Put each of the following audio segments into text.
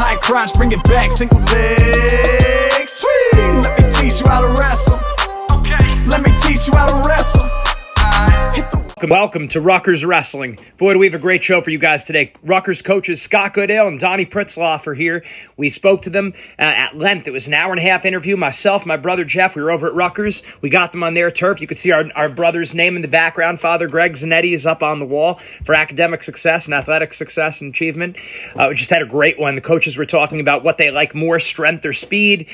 high crotch, bring it back, single leg. Sweet. Let me teach you how to wrestle. Okay. Let me teach you how to wrestle. Hit the Welcome to Rutgers Wrestling. Boy, do we have a great show for you guys today. Rutgers coaches Scott Goodale and Donny Pritzlaff are here. We spoke to them at length. It was an hour-and-a-half interview. Myself, my brother Jeff, we were over at Rutgers. We got them on their turf. You could see our brother's name in the background. Father Greg Zannetti is up on the wall for academic success and athletic success and achievement. We just had a great one. The coaches were talking about what they like more, strength or speed,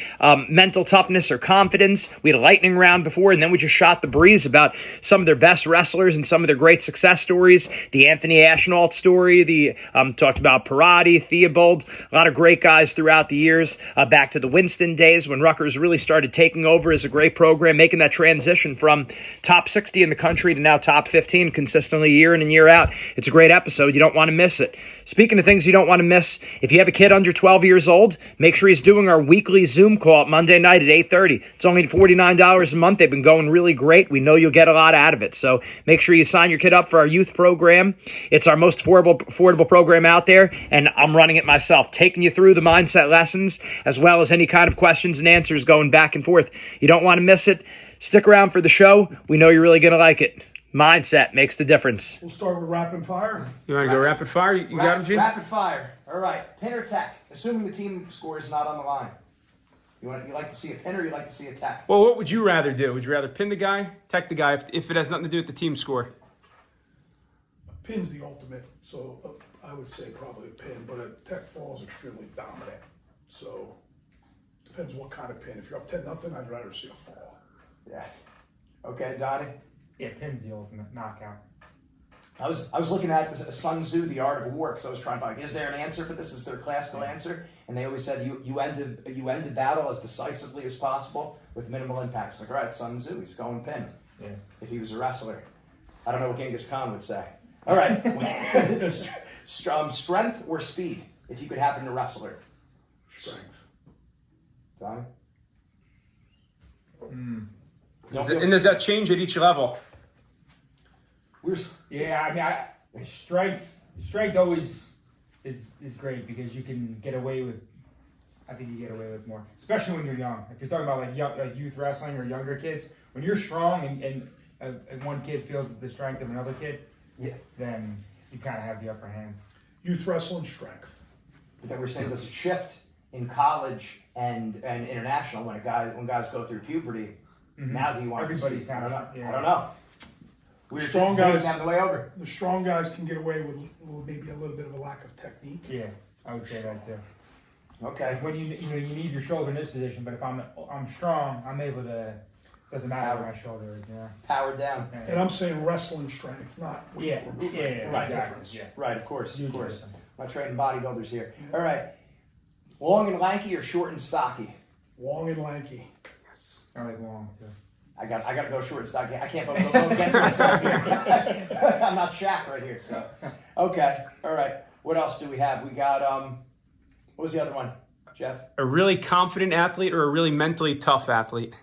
mental toughness or confidence. We had a lightning round before, and then we just shot the breeze about some of their best wrestlers and some of their great success stories. The Anthony Ashnault story, the talked about Parati, Theobald, a lot of great guys throughout the years, back to the Winston days when Rutgers really started taking over as a great program, making that transition from top 60 in the country to now top 15 consistently year in and year out. It's a great episode. You don't want to miss it. Speaking of things you don't want to miss, if you have a kid under 12 years old, make sure he's doing our weekly Zoom call Monday night at 8:30. It's only $49 a month. They've been going really great. We know you'll get a lot out of it. So make sure you sign your kid up for our youth program. It's our most affordable program out there, and I'm running it myself, taking you through the mindset lessons as well as any kind of questions and answers going back and forth. You don't want to miss it. Stick around for the show. We know you're really going to like it. Mindset makes the difference. We'll start with rapid fire. You want to go rapid fire? You got it, Gene? Rapid fire. All right. Pin or tech, assuming the team score is not on the line. You like to see a pin or you like to see a tech? Well, what would you rather do? Would you rather pin the guy, tech the guy, if it has nothing to do with the team score? Pin's the ultimate, so I would say probably a pin, but a tech fall is extremely dominant. So depends what kind of pin. If you're up 10-0, I'd rather see a fall. Yeah. Okay, Donnie? Yeah, pin's the ultimate knockout. I was looking at Sun Tzu, The Art of War, because I was trying to find, is there an answer for this? Is there a classical answer? And they always said you ended battle as decisively as possible with minimal impact. It's like, all right, Sun Tzu, he's going pin. Yeah. If he was a wrestler. I don't know what Genghis Khan would say. All right. Strength or speed, if you could happen to wrestler? Strength. Donnie? And does that change at each level? Yeah, I mean, strength always is great because you can get away with. I think you get away with more, especially when you're young. If you're talking about like youth wrestling or younger kids, when you're strong and one kid feels the strength of another kid, Yeah. then you kind of have the upper hand. Youth wrestling, strength. But then we're saying there's a shift in college and international when guys go through puberty. Mm-hmm. Now do you want Everybody's to see? I don't know. yeah. I don't know. We're Strong just guys on the way over. The strong guys can get away with maybe a little bit of a lack of technique. Yeah, I would say that too. Okay. When you need your shoulder in this position, but if I'm strong, I'm able to. Doesn't matter where my shoulder is. Yeah. Powered down. And I'm saying wrestling strength, not Yeah, weight room strength. yeah, There's a right, difference. Yeah. Right, of course. Huge Of course. difference. My training bodybuilders here. All right. Long and lanky or short and stocky? Long and lanky. I like long too. I got to go short and stocky. I can't vote against myself here. I'm not Shaq right here. So, okay. All right. What else do we have? We got what was the other one, Jeff? A really confident athlete or a really mentally tough athlete?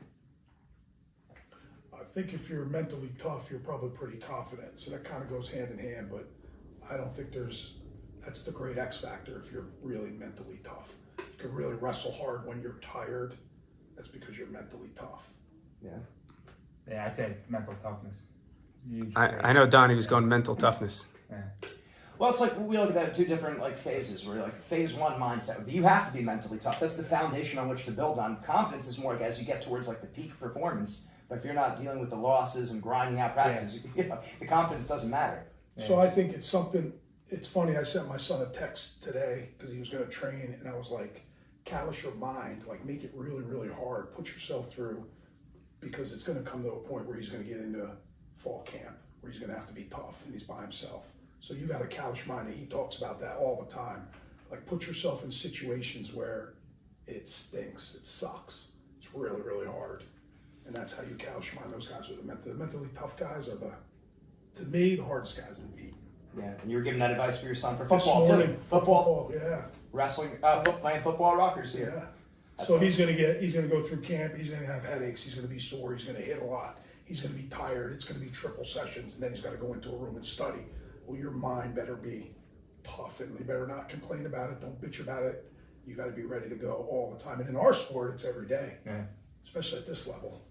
I think if you're mentally tough, you're probably pretty confident. So that kind of goes hand in hand, but I don't think that's the great X factor if you're really mentally tough. You can really wrestle hard when you're tired. That's because you're mentally tough. Yeah. Yeah, I'd say mental toughness. Huge. I know Donnie was going mental toughness. Yeah. Well, it's like we look at that two different phases. Where like phase one mindset would be you have to be mentally tough. That's the foundation on which to build on. Confidence is more like as you get towards like the peak performance. But if you're not dealing with the losses and grinding out practices, the confidence doesn't matter. So I think it's something. It's funny. I sent my son a text today because he was going to train, and I was like, "Callous your mind. Like make it really, really hard. Put yourself through." Because it's going to come to a point where he's going to get into fall camp, where he's going to have to be tough and he's by himself. So you got a callous mind, and he talks about that all the time. Like put yourself in situations where it stinks, it sucks, it's really, really hard, and that's how you callous your mind. Those guys are the mentally tough guys are to me the hardest guys to beat. Yeah, and you were giving that advice for your son for This football morning, too. Football, yeah. wrestling, playing football at Rutgers here. Yeah. So he's going to go through camp. He's going to have headaches. He's going to be sore. He's going to hit a lot. He's going to be tired. It's going to be triple sessions, and then he's got to go into a room and study. Well, your mind better be tough, and you better not complain about it. Don't bitch about it. You got to be ready to go all the time. And in our sport, it's every day, Yeah. especially at this level.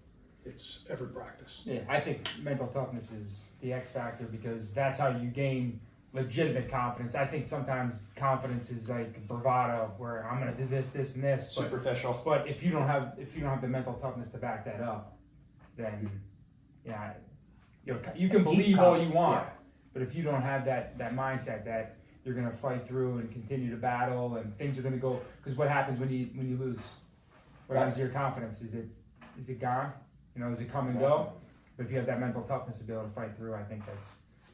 It's every practice. Yeah, I think mental toughness is the X factor because that's how you gain legitimate confidence. I think sometimes confidence is like bravado, where I'm going to do this, this, and this. But, Superficial. But if you don't have the mental toughness to back that up, then yeah, you can believe all you want. Yeah. But if you don't have that mindset that you're going to fight through and continue to battle, and things are going to go, because what happens when you lose? What happens to your confidence? Is it gone? Does it come and go? But if you have that mental toughness to be able to fight through, I think that's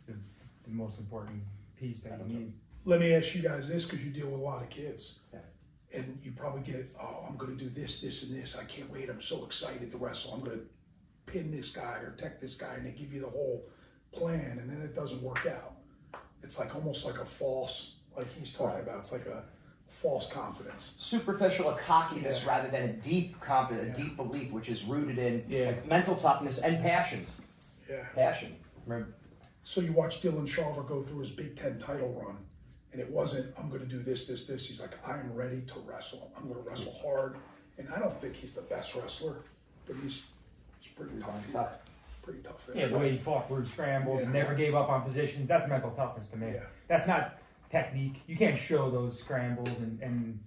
the most important piece that you need. Let me ask you guys this, because you deal with a lot of kids. Yeah. And you probably get, oh, I'm going to do this, this, and this. I can't wait. I'm so excited to wrestle. I'm going to pin this guy or tech this guy, and they give you the whole plan, and then it doesn't work out. It's like almost like a false, like he's talking about. It's like a false confidence. Superficial, a cockiness rather than a deep confidence, a deep belief, which is rooted in like, mental toughness and passion. Yeah. Passion. Remember? So you watch Dylan Shaver go through his Big Ten title run, and it wasn't, I'm going to do this, this, this. He's like, I'm ready to wrestle. I'm going to wrestle hard. And I don't think he's the best wrestler, but he's pretty tough. Pretty tough. Yeah, the way he fought through scrambles and never gave up on positions, that's mental toughness to me. Yeah. That's not technique. You can't show those scrambles and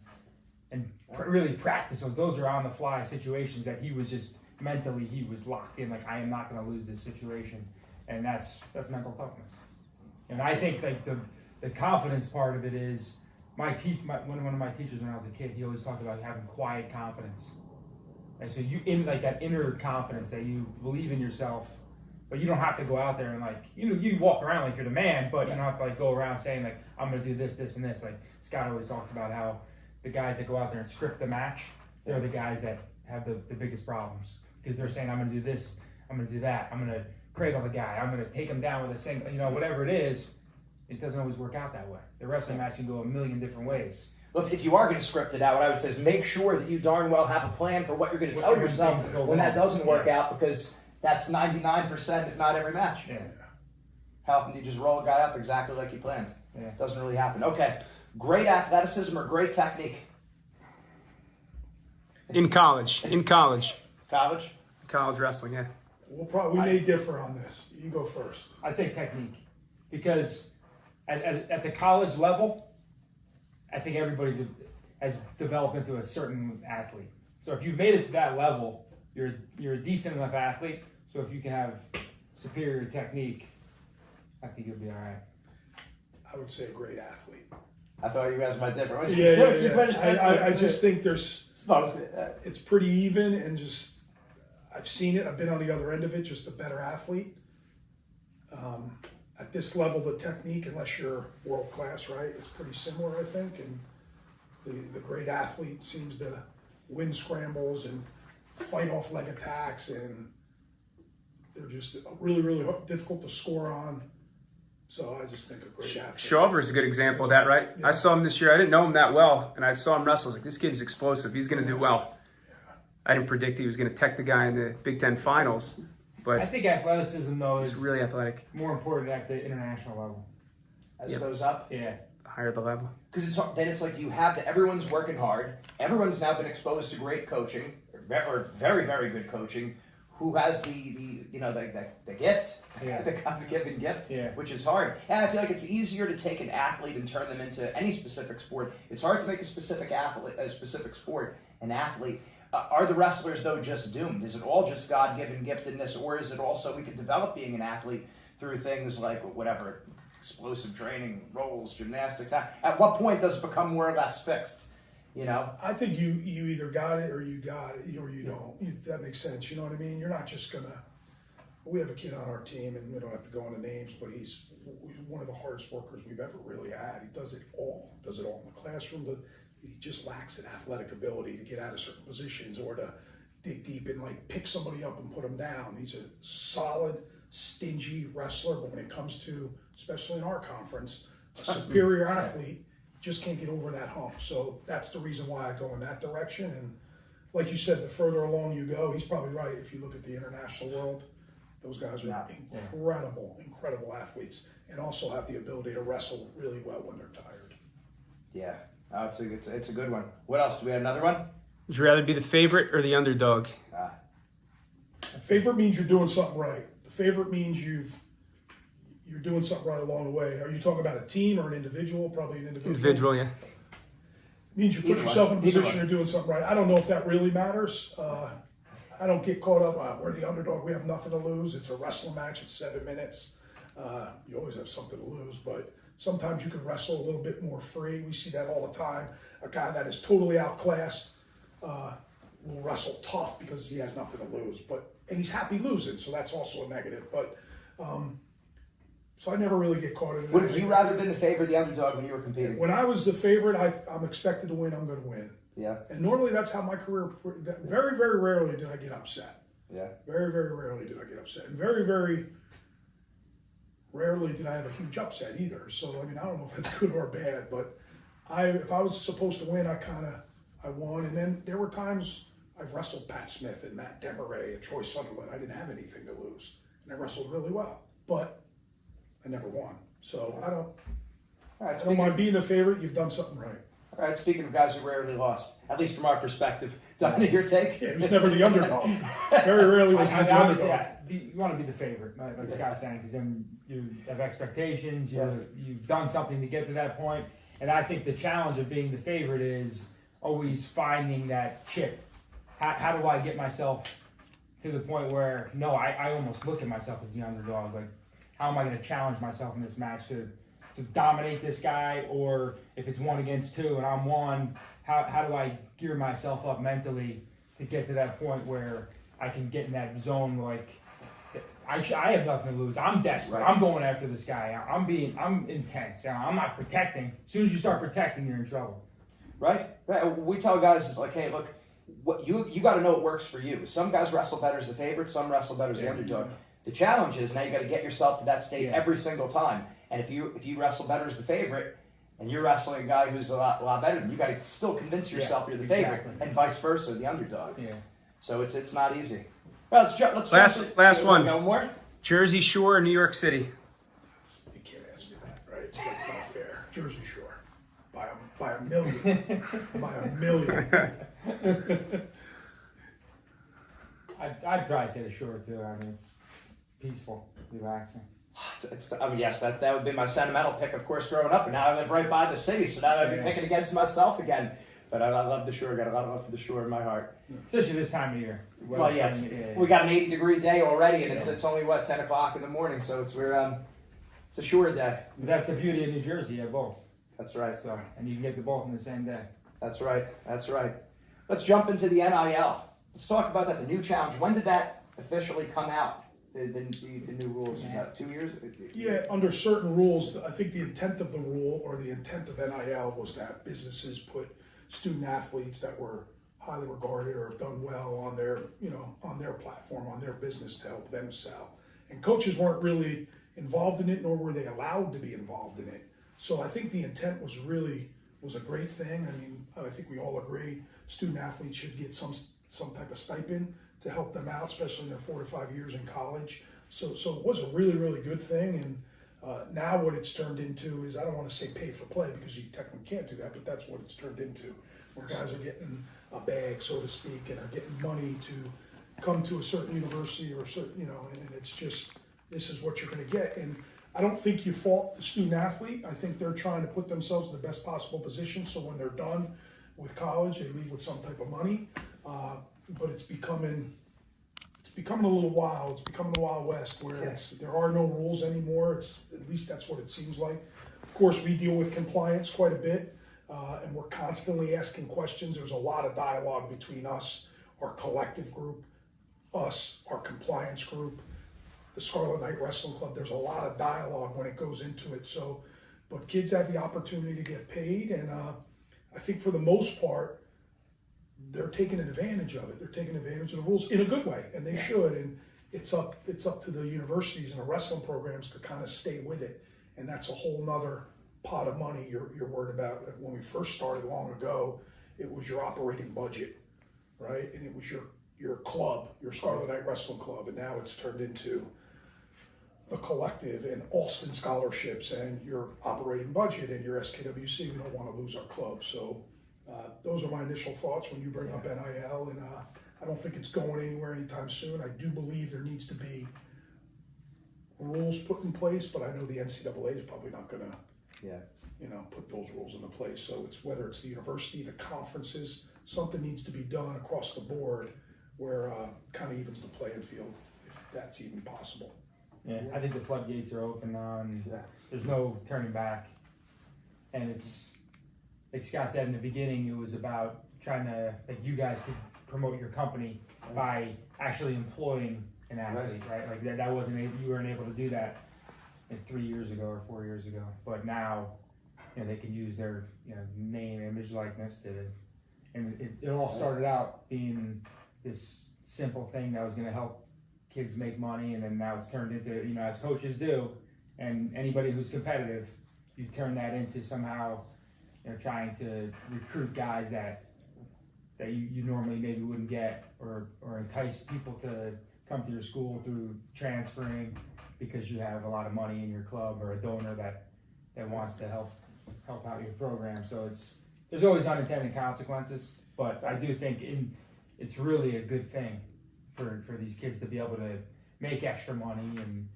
really practice those. Those are on the fly situations that he was just mentally, he was locked in, like, I am not going to lose this situation. And that's mental toughness. And I think like the confidence part of it is one of my teachers when I was a kid, he always talked about having quiet confidence. And so you in like that inner confidence that you believe in yourself, but you don't have to go out there and like you walk around like you're the man, but you don't have to like go around saying like I'm gonna do this, this, and this. Like Scott always talks about how the guys that go out there and script the match, they're the guys that have the biggest problems because they're saying I'm gonna do this, I'm gonna do that, I'm gonna cradle the guy, I'm gonna take him down with a single, whatever it is. It doesn't always work out that way. The wrestling match can go a million different ways. Well, if you are going to script it out, what I would say is make sure that you darn well have a plan for what you're going to tell yourself when that doesn't work out, because that's 99%, if not every match. Yeah. How often do you just roll a guy up exactly like you planned? Yeah. It doesn't really happen. Okay, great athleticism or great technique? In college. College? College wrestling, yeah. We may differ on this. You go first. I say technique because at the college level, I think everybody has developed into a certain athlete. So if you've made it to that level, you're a decent enough athlete. So if you can have superior technique, I think you'll be all right. I would say a great athlete. I thought you guys might differ. I just think It's it's pretty even, and just I've seen it. I've been on the other end of it. Just a better athlete. At this level, the technique, unless you're world class, right, it's pretty similar, I think. And the great athlete seems to win scrambles and fight off leg attacks, and they're just really, really difficult to score on. So I just think a great athlete. Shaver is a good example of that, right? Yeah. I saw him this year. I didn't know him that well, and I saw him wrestle. I was like, this kid's explosive. He's going to do well. Yeah. I didn't predict he was going to tech the guy in the Big Ten finals. But I think athleticism, though, is really athletic. More important at the international level. As it goes up? Yeah. The higher the level. Because it's like you have everyone's working hard. Everyone's now been exposed to great coaching, or very, very good coaching. Who has the gift, the God-given gift, which is hard. And I feel like it's easier to take an athlete and turn them into any specific sport. It's hard to make a specific sport an athlete. Are the wrestlers, though, just doomed? Is it all just God-given giftedness, or is it also we could develop being an athlete through things like whatever, explosive training, rolls, gymnastics? At what point does it become more or less fixed? I think you either got it or you got it or you don't. If that makes sense, you know what I mean? You're not just gonna. We have a kid on our team, and we don't have to go into names, but he's one of the hardest workers we've ever really had. He does it all. Does it all in the classroom. He just lacks an athletic ability to get out of certain positions or to dig deep and like pick somebody up and put them down. He's a solid, stingy wrestler, but when it comes to, especially in our conference, a superior athlete, just can't get over that hump. So that's the reason why I go in that direction. And like you said, the further along you go, he's probably right. If you look at the international world, those guys are incredible athletes, and also have the ability to wrestle really well when they're tired. Yeah, Oh, it's a good one. What else? Do we have another one? Would you rather be the favorite or the underdog? Favorite means you're doing something right. The favorite means you're doing something right along the way. Are you talking about a team or an individual? Probably an individual. Individual, yeah. Means you put yourself in a position you're doing something right. I don't know if that really matters. I don't get caught up. We're the underdog. We have nothing to lose. It's a wrestling match. It's 7 minutes. You always have something to lose, but sometimes you can wrestle a little bit more free. We see that all the time. A guy that is totally outclassed will wrestle tough because he has nothing to lose, and he's happy losing, so that's also a negative. But so I never really get caught in that. Would have you rather been the favorite or the underdog when you were competing? When I was the favorite, I'm expected to win. I'm going to win. Yeah. And normally that's how my career. Very, very rarely did I get upset. Yeah. Very, very rarely did I get upset, and very, very rarely did I have a huge upset either. So I mean, I don't know if that's good or bad, but if I was supposed to win, I won. And then there were times I've wrestled Pat Smith and Matt Demaray and Troy Sutherland. I didn't have anything to lose, and I wrestled really well, but I never won. So I don't mind being a favorite. You've done something right. All right, speaking of guys who rarely lost, at least from our perspective, Donny, your take? Yeah, he was never the underdog. Very rarely was he the underdog. You want to be the favorite, like Scott's saying, because then you have expectations. You've done something to get to that point, and I think the challenge of being the favorite is always finding that chip. How do I get myself to the point where I almost look at myself as the underdog? Like, how am I going to challenge myself in this match to dominate this guy, or if it's 1 against 2 and I'm 1, how do I gear myself up mentally to get to that point where I can get in that zone? Like, I have nothing to lose. I'm desperate. Right. I'm going after this guy. I'm intense. I'm not protecting. As soon as you start protecting, you're in trouble. Right. We tell guys, it's like, hey, look, what you got to know what works for you. Some guys wrestle better as the favorite. Some wrestle better as the underdog. The challenge is now you got to get yourself to that state every single time. And if you wrestle better as the favorite, and you're wrestling a guy who's a lot better than you, got to still convince yourself you're the favorite, and vice versa, the underdog. Yeah. So it's not easy. Well, let's jump. Last one. Got one more. Jersey Shore, New York City. You can't ask me that, right? That's not fair. Jersey Shore, by a million, by a million. I'd probably say the Shore too. I mean, it's peaceful, relaxing. I mean, yes, that would be my sentimental pick, of course, growing up. And now I live right by the city, so now I'd be picking against myself again. But I love the Shore. Got a lot of love for the Shore in my heart. Especially this time of year. Well, yeah, we got an 80-degree day already, and it's only 10 o'clock in the morning, so it's a Shore day. But that's the beauty of New Jersey. You have both. That's right. So, and you can get the both in the same day. That's right. Let's jump into the NIL. Let's talk about that. The new challenge. When did that officially come out? The new rules, about 2 years? Yeah, under certain rules, I think the intent of the rule or the intent of NIL was to have businesses put student athletes that were highly regarded or have done well on their platform, on their business to help them sell. And coaches weren't really involved in it, nor were they allowed to be involved in it. So I think the intent was a great thing. I mean, I think we all agree student athletes should get some type of stipend to help them out, especially in their 4 to 5 years in college. So it was a really, really good thing. And now what it's turned into is, I don't want to say pay for play because you technically can't do that, but that's what it's turned into. Where guys are getting a bag, so to speak, and are getting money to come to a certain university or certain, and it's just, this is what you're going to get. And I don't think you fault the student athlete. I think they're trying to put themselves in the best possible position, so when they're done with college, they leave with some type of money. But it's becoming a little wild. It's becoming the Wild West where there are no rules anymore. At least that's what it seems like. Of course, we deal with compliance quite a bit, and we're constantly asking questions. There's a lot of dialogue between us, our collective group, our compliance group, the Scarlet Knight Wrestling Club. There's a lot of dialogue when it goes into it. So, but kids have the opportunity to get paid, and I think for the most part, they're taking advantage of it. They're taking advantage of the rules in a good way, and they should. And it's up to the universities and the wrestling programs to kind of stay with it. And that's a whole nother pot of money you're worried about. When we first started long ago, it was your operating budget, right? And it was your club, your Scarlet Knight Wrestling Club, and now it's turned into the collective and Alston scholarships and your operating budget and your SKWC. We don't want to lose our club. So those are my initial thoughts when you bring up NIL, and I don't think it's going anywhere anytime soon. I do believe there needs to be rules put in place, but I know the NCAA is probably not going to, put those rules into place. So it's whether it's the university, the conferences, something needs to be done across the board where kind of evens the playing field, if that's even possible. Yeah, I think the floodgates are open now, and there's no turning back. And it's, like Scott said in the beginning, it was about trying to, like, you guys could promote your company by actually employing an athlete, right? Like that wasn't able, you weren't able to do that 3 years ago or 4 years ago. But now, they can use their name, image, likeness to, and it all started out being this simple thing that was going to help kids make money, and then now it's turned into, as coaches do, and anybody who's competitive, you turn that into somehow, trying to recruit guys that you normally maybe wouldn't get, or entice people to come to your school through transferring because you have a lot of money in your club, or a donor that wants to help out your program. So there's always unintended consequences, but I do think it's really a good thing for these kids to be able to make extra money, and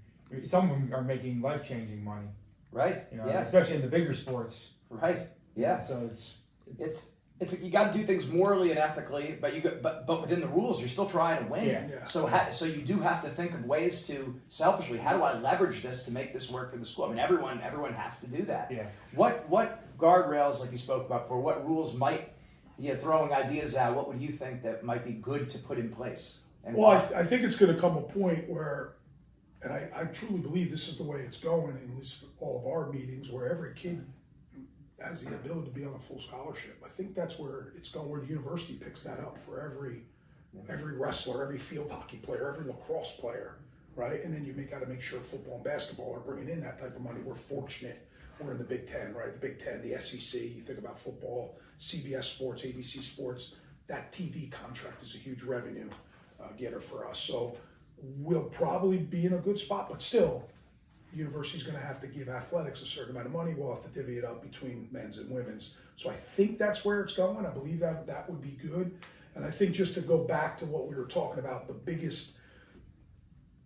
some of them are making life-changing money. Right. Especially in the bigger sports. Right. Yeah. So it's you got to do things morally and ethically, but within the rules, you're still trying to win. Yeah. So you do have to think of ways to selfishly, how do I leverage this to make this work for the school? I mean, everyone has to do that. Yeah. What guardrails, like you spoke about before, what rules might, throwing ideas out, what would you think that might be good to put in place? And well, I think it's going to come a point where, and I truly believe this is the way it's going, in at least all of our meetings, where every kid has the ability to be on a full scholarship. I think that's where it's going, where the university picks that up for every wrestler, every field hockey player, every lacrosse player, right? And then you got to make sure football and basketball are bringing in that type of money. We're fortunate. We're in the Big Ten, right? The Big Ten, the SEC, you think about football, CBS Sports, ABC Sports, that TV contract is a huge revenue getter for us. So we'll probably be in a good spot, but still, the university's going to have to give athletics a certain amount of money. We'll have to divvy it up between men's and women's. So I think that's where it's going. I believe that would be good. And I think just to go back to what we were talking about, the biggest,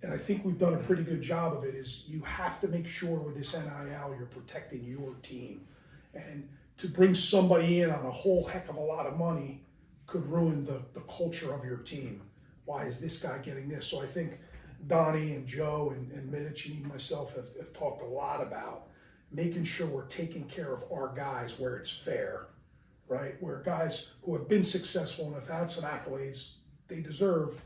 and I think we've done a pretty good job of it, is you have to make sure with this NIL you're protecting your team. And to bring somebody in on a whole heck of a lot of money could ruin the culture of your team. Why is this guy getting this? So I think Donny and Joe and Mitch and even myself have talked a lot about making sure we're taking care of our guys where it's fair, right? Where guys who have been successful and have had some accolades, they deserve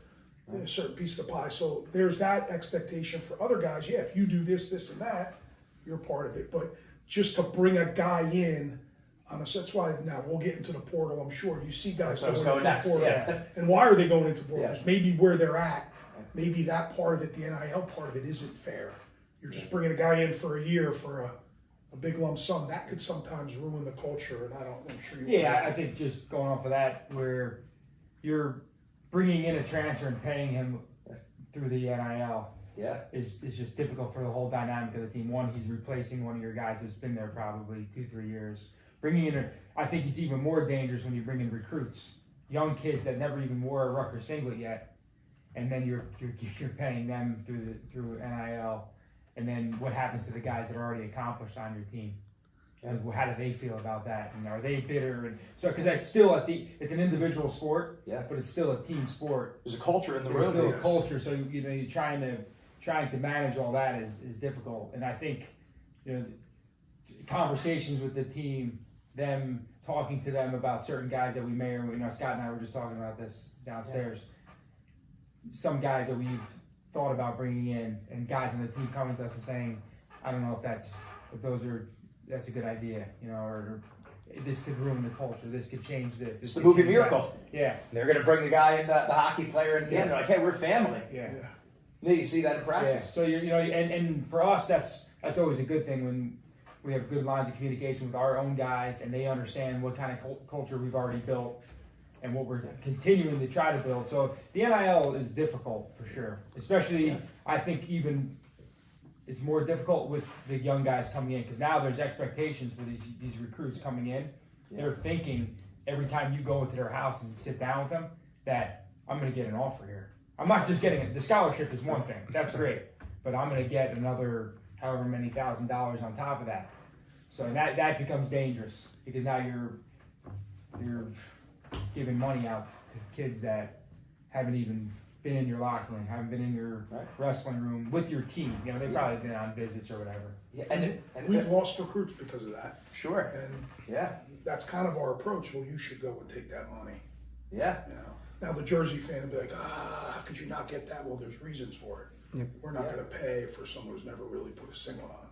a certain piece of the pie. So there's that expectation for other guys. Yeah, if you do this, this, and that, you're part of it. But just to bring a guy in, that's why now we'll get into the portal, I'm sure. You see guys going into the portal. Yeah. And why are they going into portals? Yeah. Maybe where they're at, maybe that part of it, the NIL part of it, isn't fair. You're just bringing a guy in for a year for a big lump sum. That could sometimes ruin the culture, and I'm sure you. Yeah, I think just going off of that, where you're bringing in a transfer and paying him through the NIL is just difficult for the whole dynamic of the team. One, he's replacing one of your guys that's been there probably 2-3 years. Bringing in, I think it's even more dangerous when you bring in recruits, young kids that never even wore a Rutgers singlet yet, and then you're paying them through NIL, and then what happens to the guys that are already accomplished on your team? Like, how do they feel about that? And are they bitter? And so, because that's still it's an individual sport, but it's still a team sport. There's a culture in the room. There's still a culture, so you're trying to manage all that is difficult. And I think conversations with the team, them talking to them about certain guys that we may or Scott and I were just talking about this downstairs. Some guys that we've thought about bringing in, and guys on the team coming to us and saying, I don't know if that's a good idea, or this could ruin the culture, this could change this. It's the movie Miracle. That. Yeah. They're going to bring the guy in, the hockey player in, they're like, hey, we're family. Yeah. Yeah, you see that in practice. Yeah. So and for us, that's always a good thing when we have good lines of communication with our own guys, and they understand what kind of culture we've already built and what we're continuing to try to build. So the NIL is difficult for sure, especially I think even it's more difficult with the young guys coming in because now there's expectations for these recruits coming in. Yeah. They're thinking every time you go into their house and sit down with them that I'm going to get an offer here. I'm not just getting it. The scholarship is one thing. That's great. But I'm going to get another however many $1,000s on top of that. So that becomes dangerous because now you're giving money out to kids that haven't even been in your locker room, haven't been in your wrestling room with your team. You know, they've probably been on visits or whatever. Yeah, and We've lost recruits because of that. sure. And Yeah. that's kind of our approach. Well, you should go and take that money. Yeah. You know? Now the Jersey fan will be like, how could you not get that? Well, there's reasons for it. Yep. We're not going to pay for someone who's never really put a single on.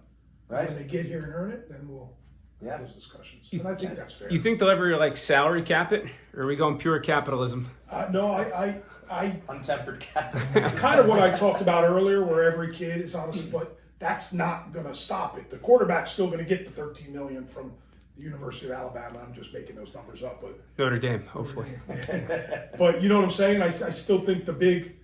Right. When they get here and earn it, then we'll Yeah. have those discussions. And I think that's fair. You think they'll ever like salary cap it, or are we going pure capitalism? No, I Untempered capital. kind of what I talked about earlier, where every kid is honest, but that's not going to stop it. The quarterback's still going to get the $13 million from the University of Alabama. I'm just making those numbers up, but Notre Dame, hopefully. but you know what I'm saying? I still think the big,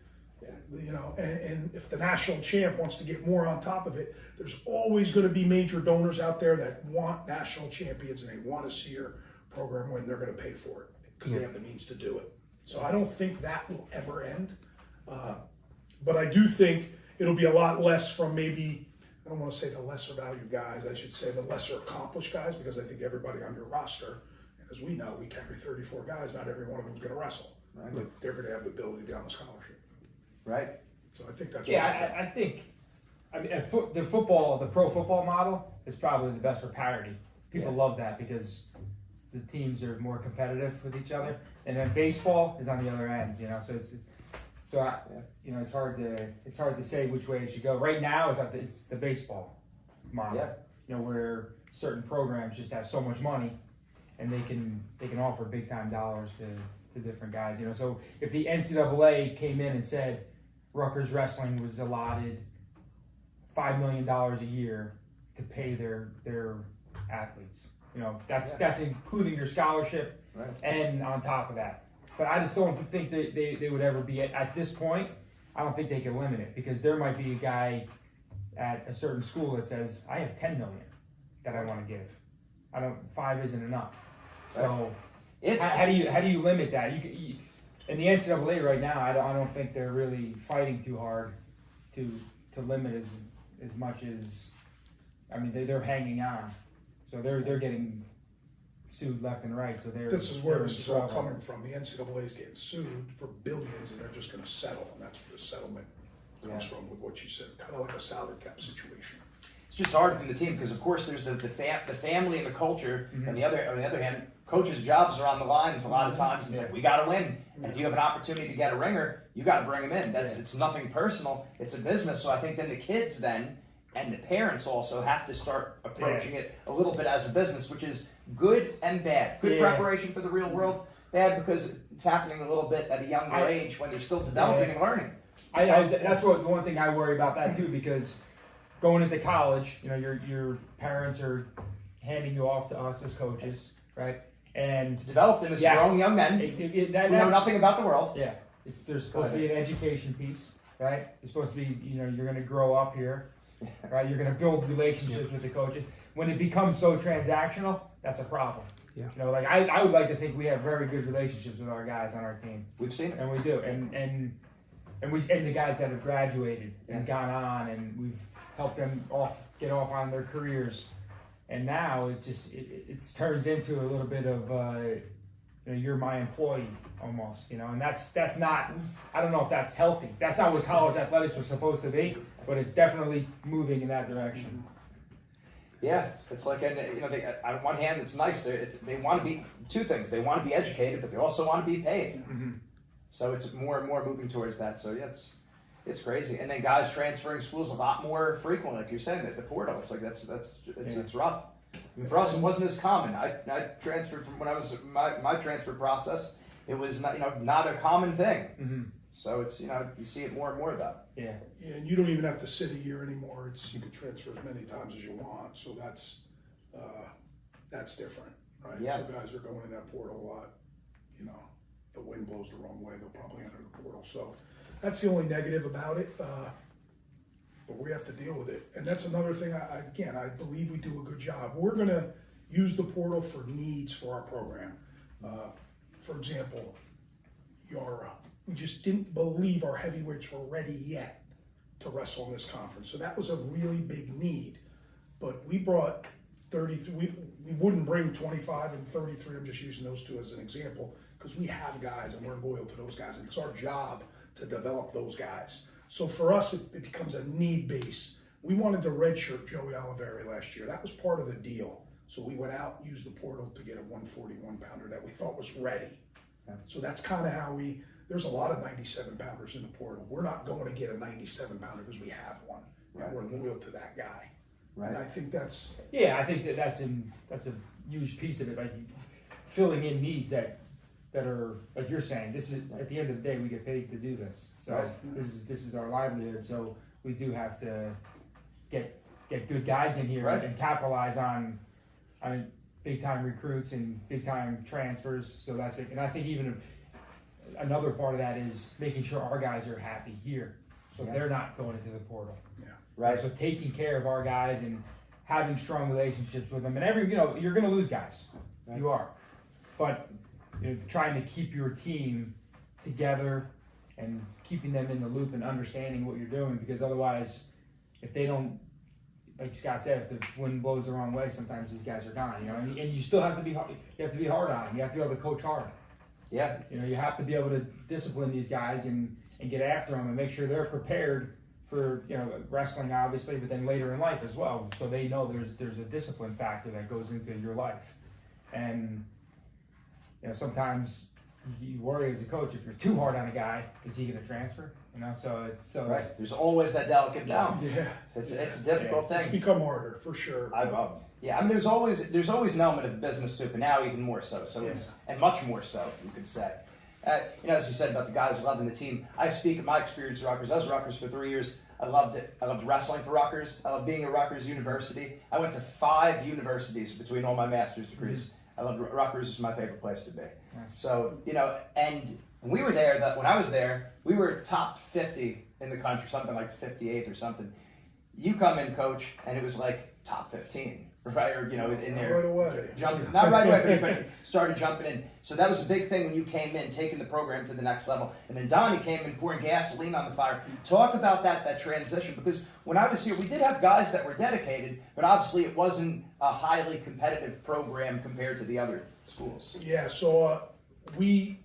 you know, and if the national champ wants to get more on top of it, there's always going to be major donors out there that want national champions and they want to see your program win. They're going to pay for it because they have the means to do it. So I don't think that will ever end. But I do think it'll be a lot less from maybe, I don't want to say the lesser value guys, I should say the lesser accomplished guys, because I think everybody on your roster, as we know, we carry 34 guys, not every one of them is going to wrestle. Right. But they're going to have the ability to be on the scholarship. Right. So I think that's Yeah, I think the pro football model is probably the best for parity. People love that because the teams are more competitive with each other, and then baseball is on the other end. You know, so you know it's hard to say which way it should go. Right now, it's the baseball model. Yeah. You know, where certain programs just have so much money, and they can offer big time dollars to different guys. You know, so if the NCAA came in and said Rutgers wrestling was allotted $5 million a year to pay their athletes. You know, that's including your scholarship and on top of that. But I just don't think that they would ever be at this point. I don't think they can limit it because there might be a guy at a certain school that says, I have $10 million that I want to give. 5 isn't enough. So how do you limit that? You in the NCAA right now, I don't think they're really fighting too hard to limit as much as, I mean, they're hanging on. So they're getting sued left and right. So this is where this is all coming from. The NCAA is getting sued for billions, and they're just going to settle, and that's where the settlement comes from with what you said, kind of like a salary cap situation. It's just hard for the team because, of course, there's the family and the culture. Mm-hmm. And on the other hand, coaches' jobs are on the line. A lot of times it's like we got to win, and if you have an opportunity to get a ringer, you got to bring him in. It's nothing personal. It's a business. So I think then the kids and the parents also have to start approaching it a little bit as a business, which is good and bad. Good preparation for the real world, bad because it's happening a little bit at a younger age when they're still developing and learning. That's one thing I worry about that too, because going into college, you know, your parents are handing you off to us as coaches, right? And Develop them as strong young men who know nothing about the world. Yeah, there's supposed to be an education piece, right? It's supposed to be, you know, you're going to grow up here, right? You're going to build relationships with the coaches. When it becomes so transactional, that's a problem. Yeah. You know, like I would like to think we have very good relationships with our guys on our team. We've seen it. And we do, and the guys that have graduated and gone on, and we've helped them get off on their careers. And now it's just it turns into a little bit of you know, you're my employee almost, you know, and that's not, I don't know if that's healthy. That's not what college athletics was supposed to be, but it's definitely moving in that direction. Yeah, it's like, and you know, on one hand, it's nice. They want to be two things. They want to be educated, but they also want to be paid. Mm-hmm. So it's more and more moving towards that. So yeah, it's crazy. And then guys transferring schools a lot more frequently, like you're saying, at the portal. It's like it's rough. I mean, for us, it wasn't as common. I transferred from when I was my transfer process. It was not a common thing. Mm-hmm. So it's, you know, you see it more and more of that. Yeah. Yeah, and you don't even have to sit a year anymore. You can transfer as many times as you want. So that's different, right? Yeah. So guys are going in that portal a lot. You know, if the wind blows the wrong way, they'll probably enter the portal. So that's the only negative about it. But but we have to deal with it. And that's another thing, I believe we do a good job. We're going to use the portal for needs for our program. For example, Yara. We just didn't believe our heavyweights were ready yet to wrestle in this conference. So that was a really big need. But we brought 33, we wouldn't bring 25 and 33, I'm just using those two as an example, because we have guys and we're loyal to those guys. And it's our job to develop those guys. So for us, it becomes a need base. We wanted to redshirt Joey Oliveri last year. That was part of the deal. So we went out and used the portal to get a 141 pounder that we thought was ready. Yeah. So that's kind of how there's a lot of 97 pounders in the portal. We're not going to get a 97 pounder because we have one. Right. And we're loyal to that guy. Right. And I think that's... Yeah, I think that's a huge piece of it, like filling in needs that are, like you're saying, this is, at the end of the day, we get paid to do this. So right. This is our livelihood, so we do have to get good guys in here right. and capitalize on big time recruits and big time transfers. So that's big. And I think even another part of that is making sure our guys are happy here, so they're not going into the portal. Yeah. Right. So taking care of our guys and having strong relationships with them. And you're going to lose guys. Right. You are. But trying to keep your team together and keeping them in the loop and understanding what you're doing, because otherwise, if they don't, like Scott said, if the wind blows the wrong way, sometimes these guys are gone. And you still have to be hard on them. You have to be able to coach hard. Yeah. You have to be able to discipline these guys and get after them and make sure they're prepared for wrestling, obviously, but then later in life as well. So they know there's a discipline factor that goes into your life. And sometimes you worry as a coach, if you're too hard on a guy, is he going to transfer? So right. There's always that delicate balance. Yeah, it's a difficult thing. It's become harder for sure. I mean, there's always an element of business to it, but now even more so. So it's and much more so, you could say. As you said about the guys loving the team, I speak of my experience at Rutgers. I was at Rutgers for 3 years. I loved it. I loved wrestling for Rutgers. I loved being at Rutgers University. I went to 5 universities between all my master's degrees. Mm-hmm. I loved Rutgers. Was my favorite place to be. Nice. So and when we were there, when I was there, we were top 50 in the country, something like 58th or something. You come in, coach, and it was like top 15. Right, or in there, right away. Not right away, but started jumping in. So that was a big thing when you came in, taking the program to the next level. And then Donny came in, pouring gasoline on the fire. Talk about that transition, because when I was here, we did have guys that were dedicated, but obviously it wasn't a highly competitive program compared to the other schools. Yeah, so we,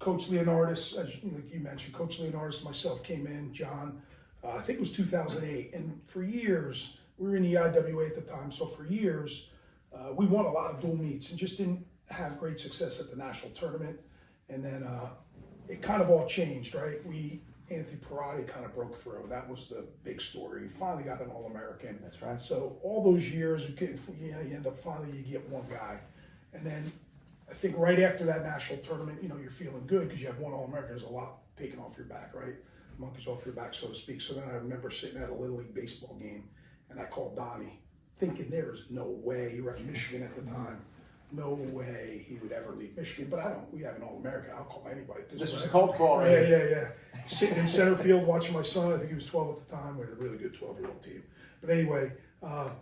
Coach Leonardis, as you mentioned, Coach Leonardis, myself came in, John, I think it was 2008, and for years. We were in the IWA at the time, so for years, we won a lot of dual meets and just didn't have great success at the national tournament. And then it kind of all changed, right? Anthony Perotti kind of broke through. That was the big story. We finally got an All-American. That's right. So all those years, you end up finally, you get one guy. And then I think right after that national tournament, you're feeling good because you have one All-American. There's a lot taken off your back, right? Monkeys off your back, so to speak. So then I remember sitting at a Little League baseball game, and I called Donny, thinking there was no way, you were at Michigan at the time, no way he would ever leave Michigan. But we have an All-American, I'll call anybody. This was a cold call, right? Yeah. Sitting in center field watching my son, I think he was 12 at the time. We had a really good 12-year-old team. But anyway.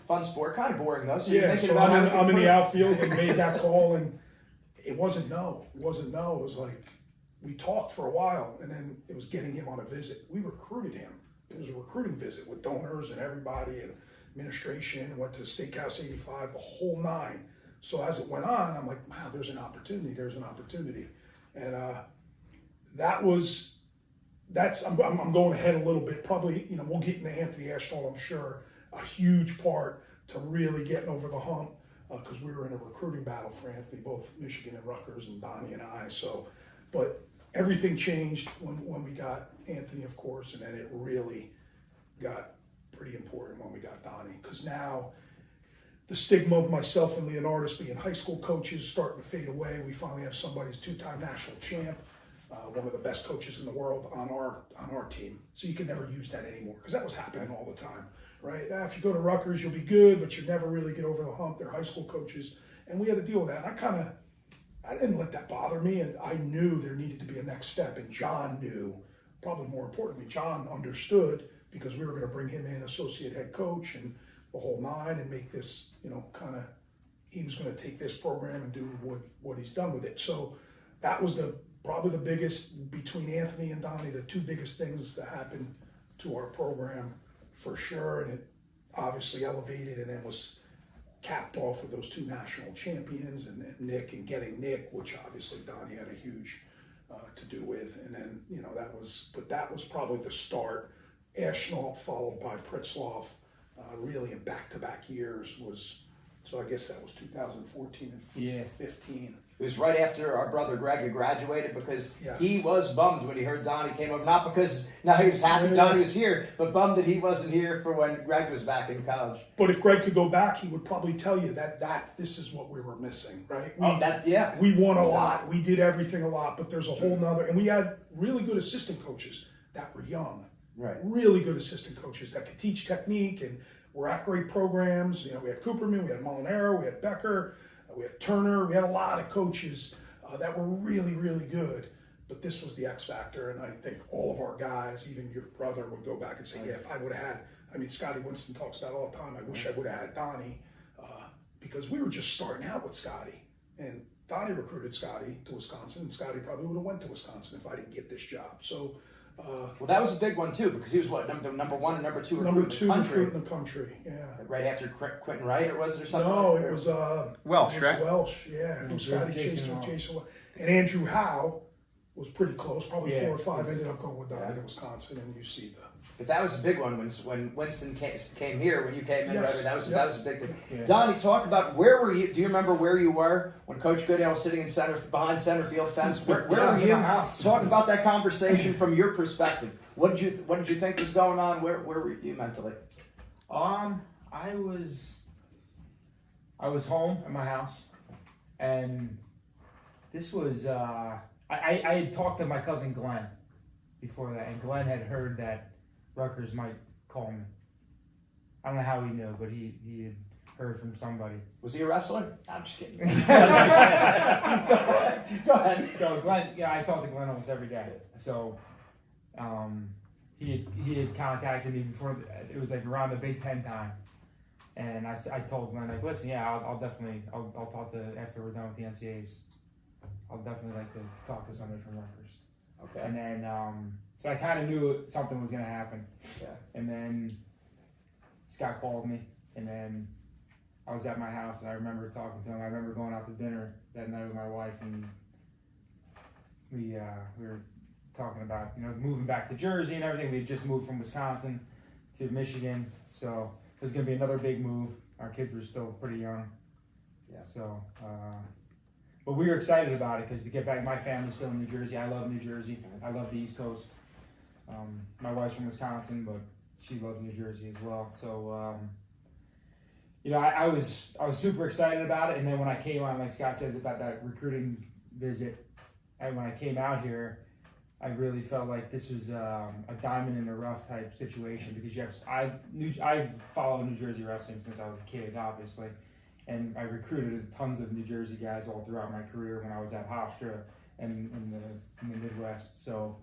Fun sport, kind of boring though. So so I'm in the outfield and made that call, and it wasn't no. It wasn't no. It was like, we talked for a while, and then it was getting him on a visit. We recruited him. It was a recruiting visit with donors and everybody and administration. Went to Steakhouse 85, the whole 9. So as it went on, I'm like, wow, there's an opportunity. And I'm going ahead a little bit. Probably, we'll get into Anthony Ashnault, I'm sure, a huge part to really getting over the hump because we were in a recruiting battle for Anthony, both Michigan and Rutgers and Donny and I. So, but everything changed when we got Anthony, of course, and then it really got pretty important when we got Donny, because now the stigma of myself and Leonardis being high school coaches starting to fade away. We finally have somebody who's 2-time national champ, one of the best coaches in the world on our team. So you can never use that anymore, because that was happening all the time, right? If you go to Rutgers, you'll be good, but you never really get over the hump. They're high school coaches, and we had to deal with that. I didn't let that bother me, and I knew there needed to be a next step, and John knew, probably more importantly, John understood because we were going to bring him in associate head coach and the whole nine and make this, kind of, he was going to take this program and do what he's done with it. So that was probably the biggest, between Anthony and Donny, the two biggest things that happened to our program for sure. And it obviously elevated and it was capped off with those two national champions and Nick and getting Nick, which obviously Donny had a huge to do with. And then, that was probably the start. Ashnault followed by Pritzlaff, really in back-to-back years so I guess that was 2014 and 15. It was right after our brother Greg had graduated, because Yes. he was bummed when he heard Donny came over. Not because now he was happy Donny was here, but bummed that he wasn't here for when Greg was back in college. But if Greg could go back, he would probably tell you that this is what we were missing, right? Yeah. We won a lot. We did everything a lot, but there's a whole nother, and we had really good assistant coaches that were young. Right. Really good assistant coaches that could teach technique and were at great programs. We had Cooperman, we had Molinaro, we had Becker, we had Turner. We had a lot of coaches that were really, really good. But this was the X factor, and I think all of our guys, even your brother, would go back and say, yeah, if I would have had, Scotty Winston talks about it all the time, I wish I would have had Donny, because we were just starting out with Scotty. And Donny recruited Scotty to Wisconsin, and Scotty probably would have went to Wisconsin if I didn't get this job. So, well, that was a big one too, because he was number one and number two number recruit two in the country. recruit in the country, yeah. Right after Quentin Wright, or was it, or something? No, it was Welsh, it was right? Welsh, yeah. It was Scotty chasing with Jason Welsh. And Andrew Howe was pretty close, probably 4 or 5. Ended up going with Donny to Wisconsin, and you see the. But that was a big one when Winston came here, when you came in. Yes. That was a big thing. Yeah. Donny, talk about where were you? Do you remember where you were when Coach Goodale was sitting in behind center field fence? Where Yeah, I were was in you? my house. Talk about that conversation from your perspective. What did you think was going on? Where were you mentally? I was home at my house, and this was I had talked to my cousin Glenn before that, and Glenn had heard that Rutgers might call me. I don't know how he knew, but he had heard from somebody. Was he a wrestler? I'm just kidding. Go ahead. So Glenn, I talked to Glenn almost every day. So he had contacted me before. It was like around the Big Ten time, and I told Glenn, like, listen, I'll definitely talk to, after we're done with the NCAAs, I'll definitely like to talk to somebody from Rutgers. Okay. And then so I kind of knew something was gonna happen. Yeah. And then Scott called me, and then I was at my house, and I remember talking to him. I remember going out to dinner that night with my wife, and we were talking about moving back to Jersey and everything. We had just moved from Wisconsin to Michigan, so it was going to be another big move. Our kids were still pretty young, so but we were excited about it because to get back, my family's still in New Jersey. I love New Jersey. I love the East Coast. My wife's from Wisconsin, but she loves New Jersey as well. So I was super excited about it. And then when I came on, like Scott said about that recruiting visit, and when I came out here, I really felt like this was a diamond in the rough type situation, because I follow New Jersey wrestling since I was a kid, obviously, and I recruited tons of New Jersey guys all throughout my career when I was at Hofstra and in the Midwest. So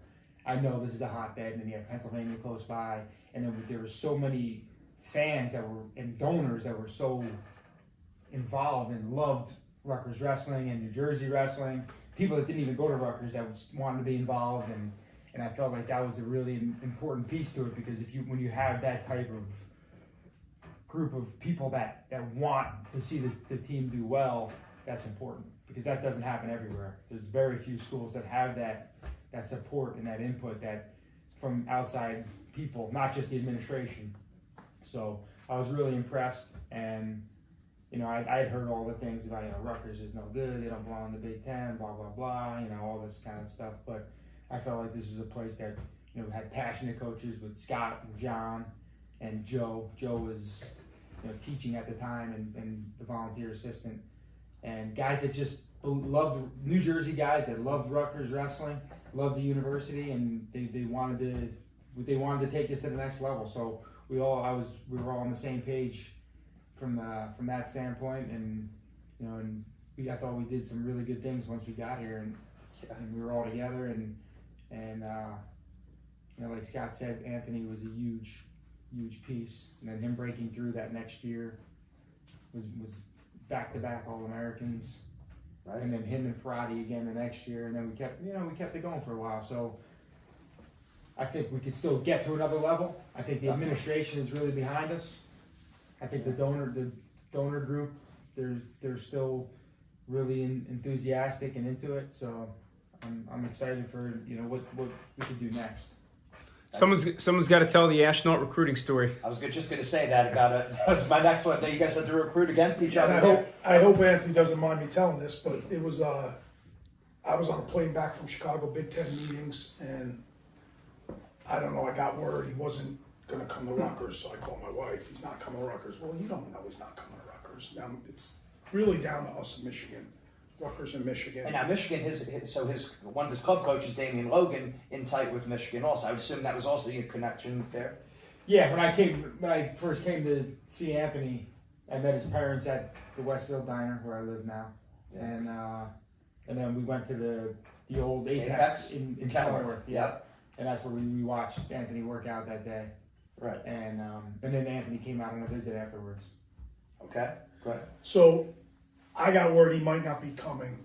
I know this is a hotbed, and then you have Pennsylvania close by, and then there were so many fans and donors that were so involved and loved Rutgers wrestling and New Jersey wrestling. People that didn't even go to Rutgers that wanted to be involved, and I felt like that was a really important piece to it, because when you have that type of group of people that want to see the team do well, that's important, because that doesn't happen everywhere. There's very few schools that have that support and that input that from outside people, not just the administration. So I was really impressed, and I'd heard all the things about, Rutgers is no good, they don't belong in the Big Ten, blah, blah, blah, all this kind of stuff. But I felt like this was a place that, had passionate coaches with Scott and John and Joe. Joe was, teaching at the time and the volunteer assistant. And guys that just loved, New Jersey guys that loved Rutgers wrestling, loved the university, and they wanted to take this to the next level. So we were all on the same page from that standpoint, and I thought we did some really good things once we got here, and we were all together, and you know, like Scott said, Anthony was a huge piece, and then him breaking through that next year was back-to-back All-Americans, Right. and then him and Parati again the next year, and then we kept it going for a while. So I think we could still get to another level. I think the administration is really behind us. I think the donor group, they're still really enthusiastic and into it. So I'm excited for, you know, what we could do next. Someone's got to tell the Ashnault recruiting story. I was just going to say that about it. That was my next one. That you guys had to recruit against each other. I hope Anthony doesn't mind me telling this, but it was I was on a plane back from Chicago Big Ten meetings, and I don't know, I got word he wasn't going to come to Rutgers, so I called my wife. He's not coming to Rutgers. Well, you don't know he's not coming to Rutgers. Now it's really down to us in Michigan. Rutgers in Michigan. And now Michigan, his one of his club coaches, Damian Logan, in tight with Michigan also. I would assume that was also your connection there. Yeah, when I first came to see Anthony, I met his parents at the Westfield Diner where I live now, Yeah. and then we went to the old Apex in Kenilworth. Yeah. And that's where we watched Anthony work out that day. Right. And then Anthony came out on a visit afterwards. Okay. Go ahead. So I got word he might not be coming,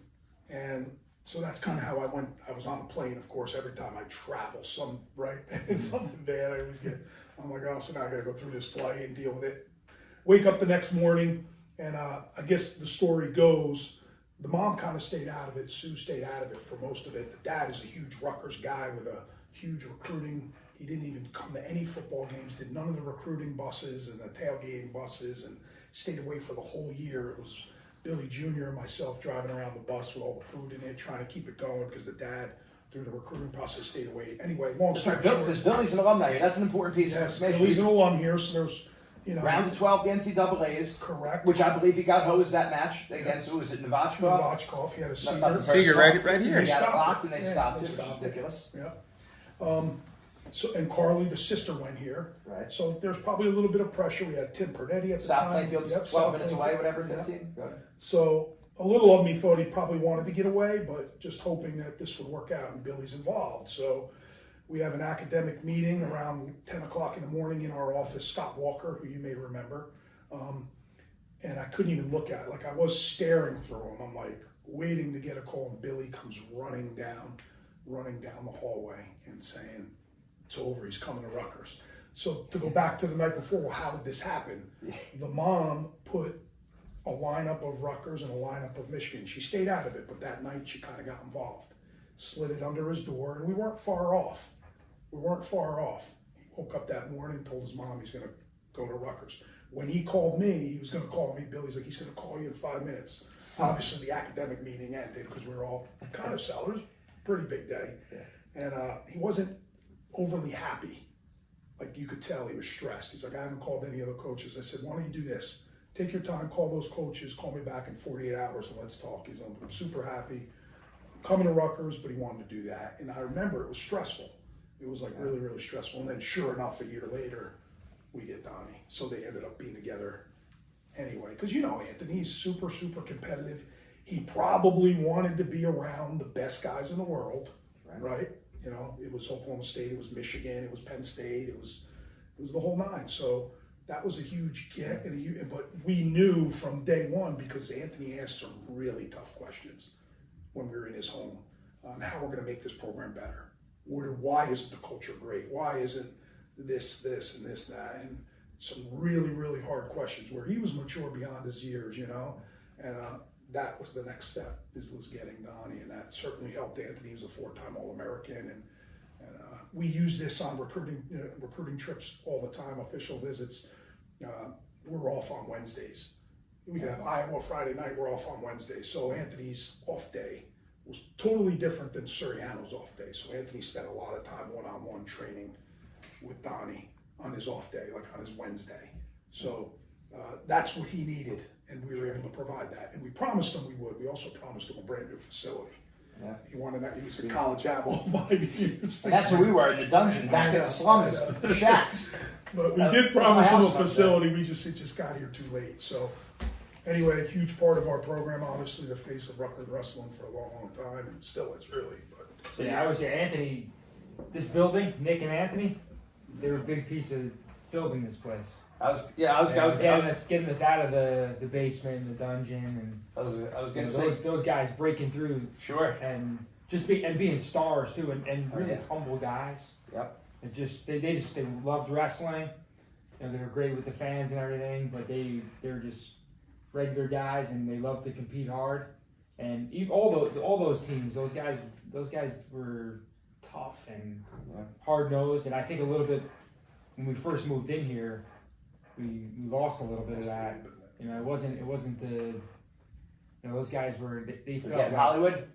and so that's kind of how I went. I was on a plane, of course. Every time I travel, something bad, I always get. I'm like, oh, so now I got to go through this flight and deal with it. Wake up the next morning, and I guess the story goes, the mom kind of stayed out of it. Sue stayed out of it for most of it. The dad is a huge Rutgers guy with a huge recruiting. He didn't even come to any football games, did none of the recruiting buses and the tailgating buses, and stayed away for the whole year. It was Billy Jr. and myself driving around the bus with all the food in it, trying to keep it going because the dad, through the recruiting process, stayed away. Anyway, long story short. Because Billy's an alumni here. That's an important piece of Yes, information. Billy's an alum here, so there's, you know. Round to 12 the NCAAs. Correct. Which I believe he got hosed that match against, who was it, Novachkov? Novachkov, he had a Nothing Seeger. personal. right here. He got stopped blocked it. and they Yeah, stopped they it, which is stopped it. ridiculous. Yeah. So, and Carly, the sister, went here. Right. So there's probably a little bit of pressure. We had Tim Pernetti at the South time. Plainfield's Yep, 12 South minutes Plainfield. away, whatever, Yeah. 15. Go ahead. So a little of me thought he probably wanted to get away, but just hoping that this would work out, and Billy's involved. So we have an academic meeting around 10 o'clock in the morning in our office. Scott Walker, who you may remember, and I couldn't even look at it. Like, I was staring through him. I'm like waiting to get a call, and Billy comes running down the hallway and saying, it's over, he's coming to Rutgers. So to go back to the night before, well, how did this happen? The mom put a lineup of Rutgers and a lineup of Michigan. She stayed out of it, but that night she kind of got involved. Slid it under his door, and we weren't far off. He woke up that morning, told his mom he's going to go to Rutgers. When he called me, he was going to call me. Billy's like, he's going to call you in 5 minutes. Obviously, the academic meeting ended because we were all kind of sellers. Pretty big day. Yeah. And he wasn't overly happy. Like, you could tell he was stressed. He's like, I haven't called any other coaches. I said, why don't you do this? Take your time, call those coaches, call me back in 48 hours and let's talk. He's like, I'm super happy. I'm coming to Rutgers, but he wanted to do that. And I remember it was stressful. It was like really, really stressful. And then sure enough, a year later, we get Donny. So they ended up being together anyway. Because you know Anthony's super, super competitive. He probably wanted to be around the best guys in the world, right? You know, it was Oklahoma State, it was Michigan, it was Penn State, it was the whole nine. So that was a huge get, but we knew from day one, because Anthony asked some really tough questions when we were in his home on how we're going to make this program better. Why isn't the culture great? Why isn't this, and this, that? And some really, really hard questions where he was mature beyond his years, you know? And that was the next step, was getting Donny, and that certainly helped Anthony. He was a 4-time All-American, and we use this on recruiting trips all the time, official visits. We're off on Wednesdays. We could have Iowa Friday night, we're off on Wednesday. So Anthony's off day was totally different than Suriano's off day. So Anthony spent a lot of time one-on-one training with Donny on his off day, like on his Wednesday. So that's what he needed, and we were able to provide that. And we promised him we would. We also promised him a brand new facility. Yeah. He wanted that. He was at college at all 5 years. And that's where we were, in the dungeon, back in the slums, the shacks. But we did That was promise my him a house back facility. It just got here too late. So anyway, a huge part of our program, obviously the face of Rutgers wrestling for a long, long time, and still is really. But So yeah, I would say Anthony this building, Nick and Anthony, they were a big piece of building this place. I was Getting us out of the basement, the dungeon, and I was you gonna know, say those guys breaking through sure. and being stars too, and really yeah. humble guys. Yep. And they loved wrestling. You know, they were great with the fans and everything, but they're just regular guys, and they love to compete hard. And all those teams, those guys were tough and hard nosed. And I think a little bit when we first moved in here, we lost a little bit of that. You know, it wasn't the, you know, those guys were they felt Forgetting like, Hollywood.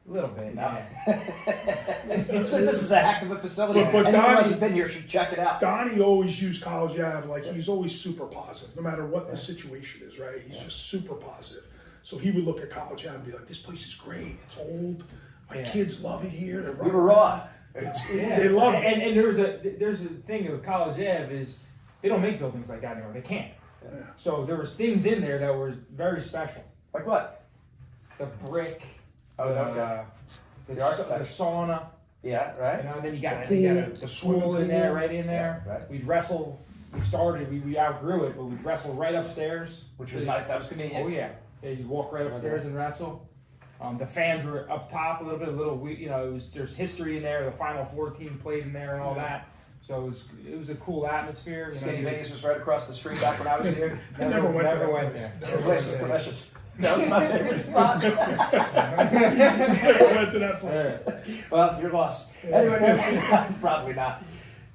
a little bit. No. Yeah. So this is a heck of a facility. But Anyone Donny- who hasn't been here should check it out. Donnie always used College Ave, like he's always super positive, no matter what the situation is, right? He's just super positive. So he would look at College Ave and be like, this place is great, it's old, my kids love it here. They're We were raw. They love it. And there's a thing with College Ave is they don't make buildings like that anymore. They can't. Yeah. So there was things in there that were very special. Like what? The brick, Oh, okay. the The architecture. sauna, Yeah, right. you know, and then you got The the pool, pool in swimming there, pool. right in there. Yeah, right. We'd wrestle. We outgrew it, but we'd wrestle right upstairs. Which was nice. That was convenient. Oh yeah, you walk right upstairs and wrestle. The fans were up top a little bit, you know, there's history in there. The Final Four team played in there and all that. So it was a cool atmosphere. You Skinny know, Vegas was right across the street back when I was here. I never went to that went place. there. The place was delicious. That was my favorite spot. Never went to that place. Well, you're lost. Anyway, probably not.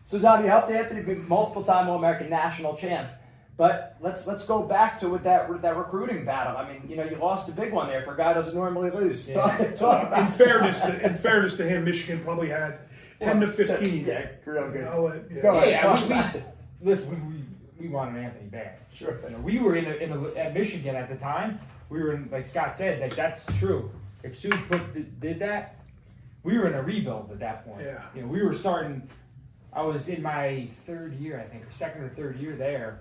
So, Don, you helped Anthony be multiple-time All-American national champ. But let's go back to with that recruiting battle. I mean, you know, you lost a big one there for a guy who doesn't normally lose. Yeah. Talk about In fairness to him, Michigan probably had 10 to 15. Yeah, real good. I'll let- yeah. Go ahead. Yeah, talk about it. listen, we wanted Anthony bad. Sure. You know, we were at Michigan at the time. We were in, like Scott said, like that's true. If Sue did that, we were in a rebuild at that point. Yeah. You know, we were starting. I was in my third year, I think, or second or third year there.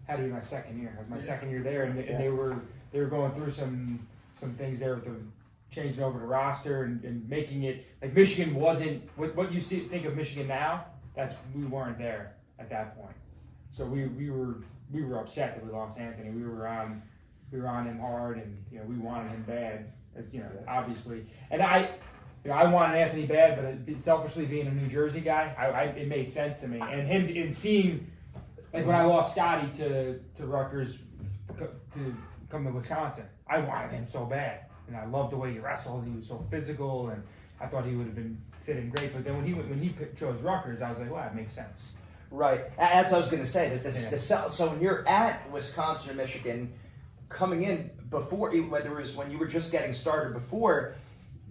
Had to be my second year. It was my second year there, and they were going through some things there with the changing over the roster and making it like Michigan wasn't what you think of Michigan now. We weren't there at that point. So we were upset that we lost Anthony. We were on him hard, and you know we wanted him bad, as you know, obviously. And I wanted Anthony bad, but selfishly being a New Jersey guy, it made sense to me. And him in seeing, like when I lost Scotty to Rutgers to come to Wisconsin, I wanted him so bad, and I loved the way he wrestled. He was so physical, and I thought he would have been fitting great. But then when he chose Rutgers, I was like, well, that makes sense. Right. That's what I was going to say. That so when you're at Wisconsin or Michigan, coming in before, whether it was when you were just getting started before,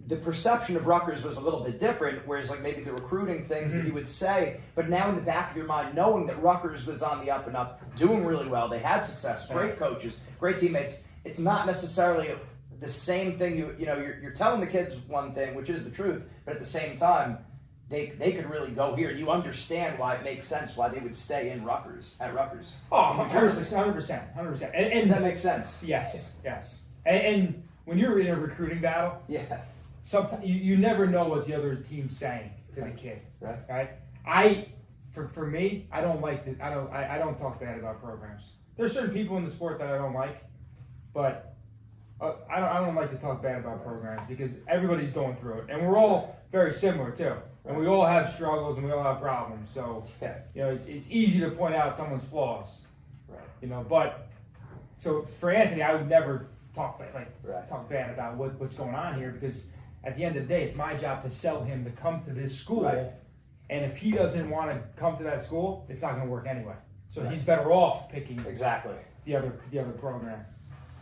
the perception of Rutgers was a little bit different, whereas like maybe the recruiting things that you would say, but now in the back of your mind, knowing that Rutgers was on the up and up, doing really well, they had success, great coaches, great teammates, it's not necessarily the same thing. You're telling the kids one thing, which is the truth, but at the same time, they could really go here. You understand why it makes sense why they would stay in Rutgers. Oh, 100%. And that makes sense. Yes. And when you're in a recruiting battle, Yeah. sometimes you never know what the other team's saying to the kid. Right? For me, I don't talk bad about programs. There's certain people in the sport that I don't like, but I don't like to talk bad about programs because everybody's going through it, and we're all very similar too, and we all have struggles and we all have problems. So you know, it's easy to point out someone's flaws, Right. you know. But so for Anthony, I would never talk bad about what's going on here, because at the end of the day, it's my job to sell him to come to this school. Right. And if he doesn't want to come to that school, it's not going to work anyway. So he's better off picking Exactly. the other program.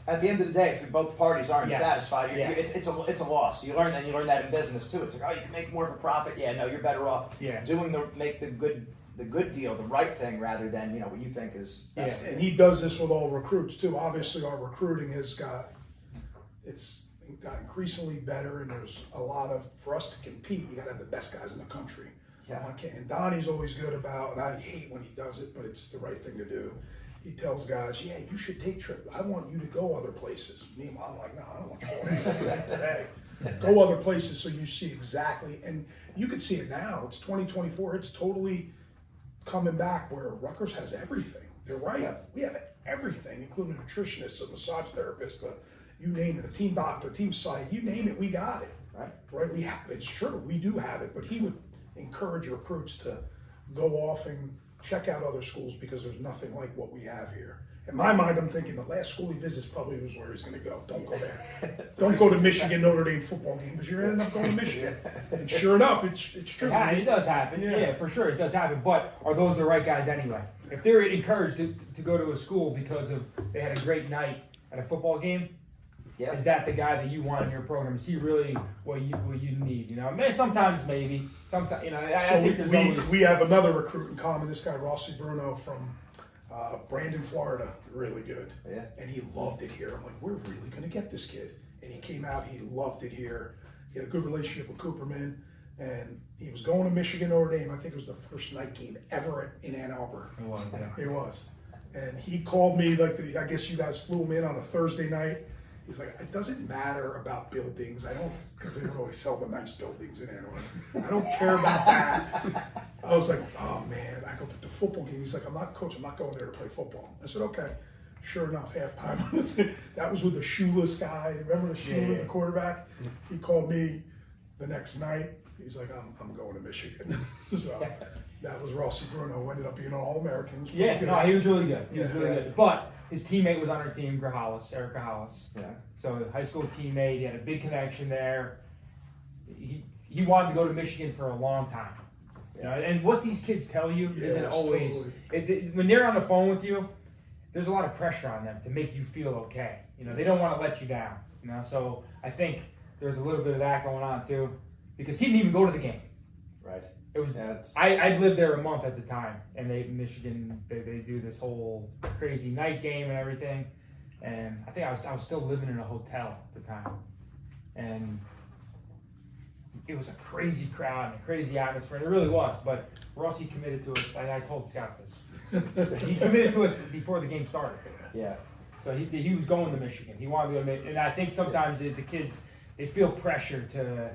At the end of the day, if both parties aren't Yes. satisfied, Yeah. it's a loss. You learn that in business too. It's like, oh, you can make more of a profit. Yeah, no, you're better off doing the good deal, the right thing, rather than what you think is best. And he does this with all recruits too. Obviously, our recruiting has got increasingly better, and there's a lot of, for us to compete, you got to have the best guys in the country. Yeah. And Donnie's always good about, and I hate when he does it, but it's the right thing to do. He tells guys, yeah, you should take trips. I want you to go other places. Meanwhile, I'm like, no, I don't want you to go anywhere today. Go other places so you see exactly, and you can see it now. It's 2024. It's totally coming back where Rutgers has everything. They're right. Yeah. We have everything, including a nutritionist, a massage therapist, you name it, a team doctor, team psych, you name it, we got it. Right? We have it. It's true. We do have it. But he would encourage recruits to go off and check out other schools because there's nothing like what we have here. In my mind, I'm thinking the last school he visits probably was where he's going to go. Don't go there. Don't go to Michigan Notre Dame football game because you're going to end up going to Michigan. And sure enough, it's true. Yeah, it does happen. Yeah, for sure, it does happen. But are those the right guys anyway? If they're encouraged to go to a school because of they had a great night at a football game, is that the guy that you want in your program? Is he really what you need? You know, sometimes maybe. Sometimes I think there's always. We have another recruit in common. This guy Rossi Bruno from Brandon, Florida, really good. Yeah. And he loved it here. I'm like, we're really going to get this kid. And he came out, he loved it here. He had a good relationship with Cooperman, and he was going to Michigan Notre Dame. I think it was the first night game ever in Ann Arbor. It was, yeah. It was. And he called me, I guess you guys flew him in on a Thursday night. He's like, it doesn't matter about buildings. Because they don't always sell the nice buildings in Ann Arbor. I don't care about that. I was like, oh man, I go to the football game. He's like, I'm not going there to play football. I said, okay. Sure enough, halftime. That was with the shoeless guy. Remember the shoeless, the quarterback? He called me the next night. He's like, I'm going to Michigan. So that was Rossi Bruno, who ended up being an All-American. Yeah, no, he was really good. He was really good. But his teammate was on our team, Eric Grajales. Yeah. So high school teammate, he had a big connection there. He wanted to go to Michigan for a long time. You know, and what these kids tell you isn't always when they're on the phone with you. There's a lot of pressure on them to make you feel okay. You know, they don't want to let you down. You know, so I think there's a little bit of that going on too, because he didn't even go to the game. Right. It was. I lived there a month at the time, and Michigan they do this whole crazy night game and everything, and I think I was still living in a hotel at the time, and it was a crazy crowd and a crazy atmosphere, and it really was. But Rossi committed to us. I told Scott this. He committed to us before the game started. Yeah. So he was going to Michigan. He wanted to go, and I think sometimes the kids they feel pressure to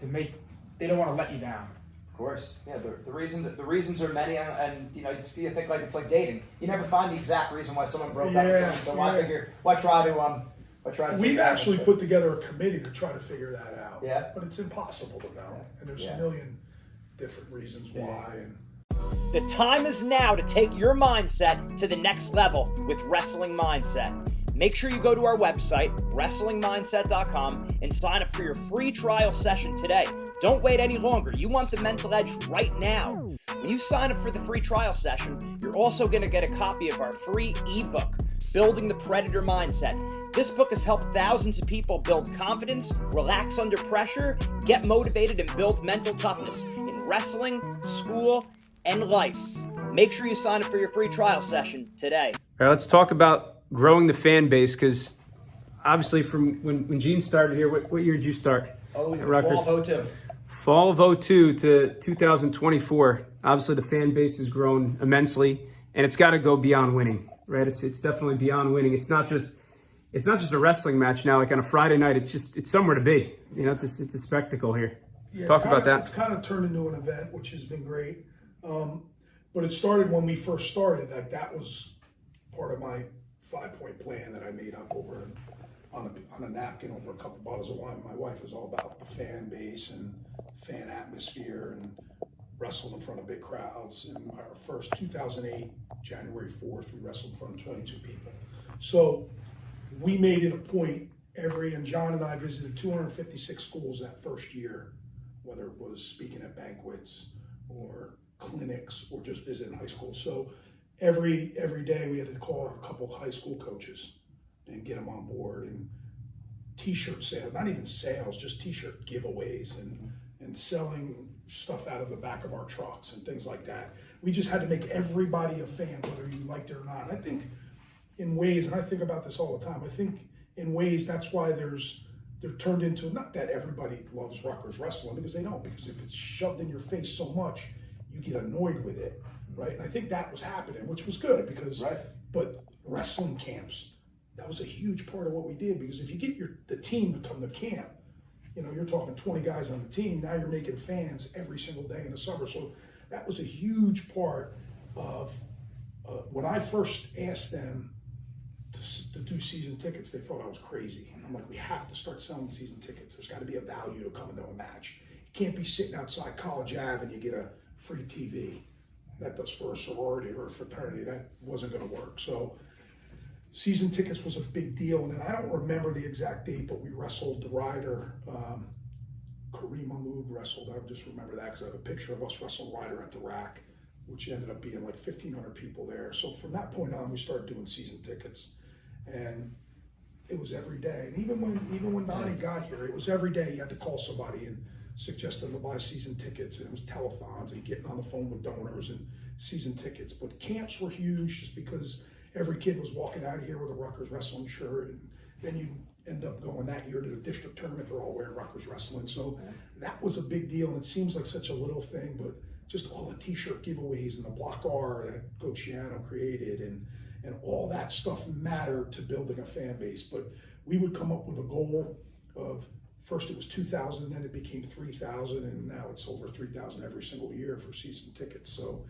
make. They don't want to let you down. Of course, yeah. The reasons are many, and you think like it's like dating. You never find the exact reason why someone broke up with someone. So why try to? We've actually put together a committee to try to figure that out. Yeah. But it's impossible to know, and there's a million different reasons why. And The time is now to take your mindset to the next level with Wrestling Mindset. Make sure you go to our website, wrestlingmindset.com, and sign up for your free trial session today. Don't wait any longer. You want the mental edge right now. When you sign up for the free trial session, you're also going to get a copy of our free ebook, Building the Predator Mindset. This book has helped thousands of people build confidence, relax under pressure, get motivated, and build mental toughness in wrestling, school, and life. Make sure you sign up for your free trial session today. All right, let's talk about growing the fan base, because obviously from when Gene started here, what year did you start? Fall of 02. Fall of 02 to 2024. Obviously the fan base has grown immensely, and it's got to go beyond winning, right? It's definitely beyond winning. It's not just a wrestling match now. Like on a Friday night, it's somewhere to be. You know, it's a spectacle here. Talk about that. It's kind of turned into an event, which has been great. But it started when we first started. That was part of my 5-point plan that I made up over on a napkin over a couple bottles of wine. My wife was all about the fan base and fan atmosphere and wrestled in front of big crowds. In our first 2008, January 4th, we wrestled in front of 22 people. So we made it a point and John and I visited 256 schools that first year, whether it was speaking at banquets or clinics or just visiting high school. So every day we had to call a couple of high school coaches and get them on board, and t-shirt sales, not even sales, just t-shirt giveaways and selling stuff out of the back of our trucks and things like that. We just had to make everybody a fan, whether you liked it or not. And I think in ways, and I think about this all the time, I think in ways that's why they're turned into, not that everybody loves Rutgers wrestling, because they don't, because if it's shoved in your face so much, you get annoyed with it, right? And I think that was happening, which was good because, but wrestling camps, that was a huge part of what we did, because if you get the team to come to camp, you know, you're talking 20 guys on the team. Now you're making fans every single day in the summer. So that was a huge part of when I first asked them to do season tickets, they thought I was crazy. And I'm like, we have to start selling season tickets. There's got to be a value to coming to a match. You can't be sitting outside College Ave and you get a free TV. That does for a sorority or a fraternity. That wasn't going to work. So season tickets was a big deal. And then I don't remember the exact date, but we wrestled the rider. Kareem Mahmoud wrestled. I just remember that because I have a picture of us wrestling rider at the rack, which ended up being like 1,500 people there. So from that point on, we started doing season tickets. And it was every day. And even when Donny got here, it was every day. You had to call somebody and suggest them to buy season tickets. And it was telethons and getting on the phone with donors and season tickets. But camps were huge just because every kid was walking out of here with a Rutgers wrestling shirt. And then you end up going that year to the district tournament. They're all wearing Rutgers wrestling. So that was a big deal. And it seems like such a little thing, but just all the t-shirt giveaways and the block R that Coach Shiano created and all that stuff mattered to building a fan base. But we would come up with a goal of, first it was 2,000, then it became 3,000, and now it's over 3,000 every single year for season tickets. So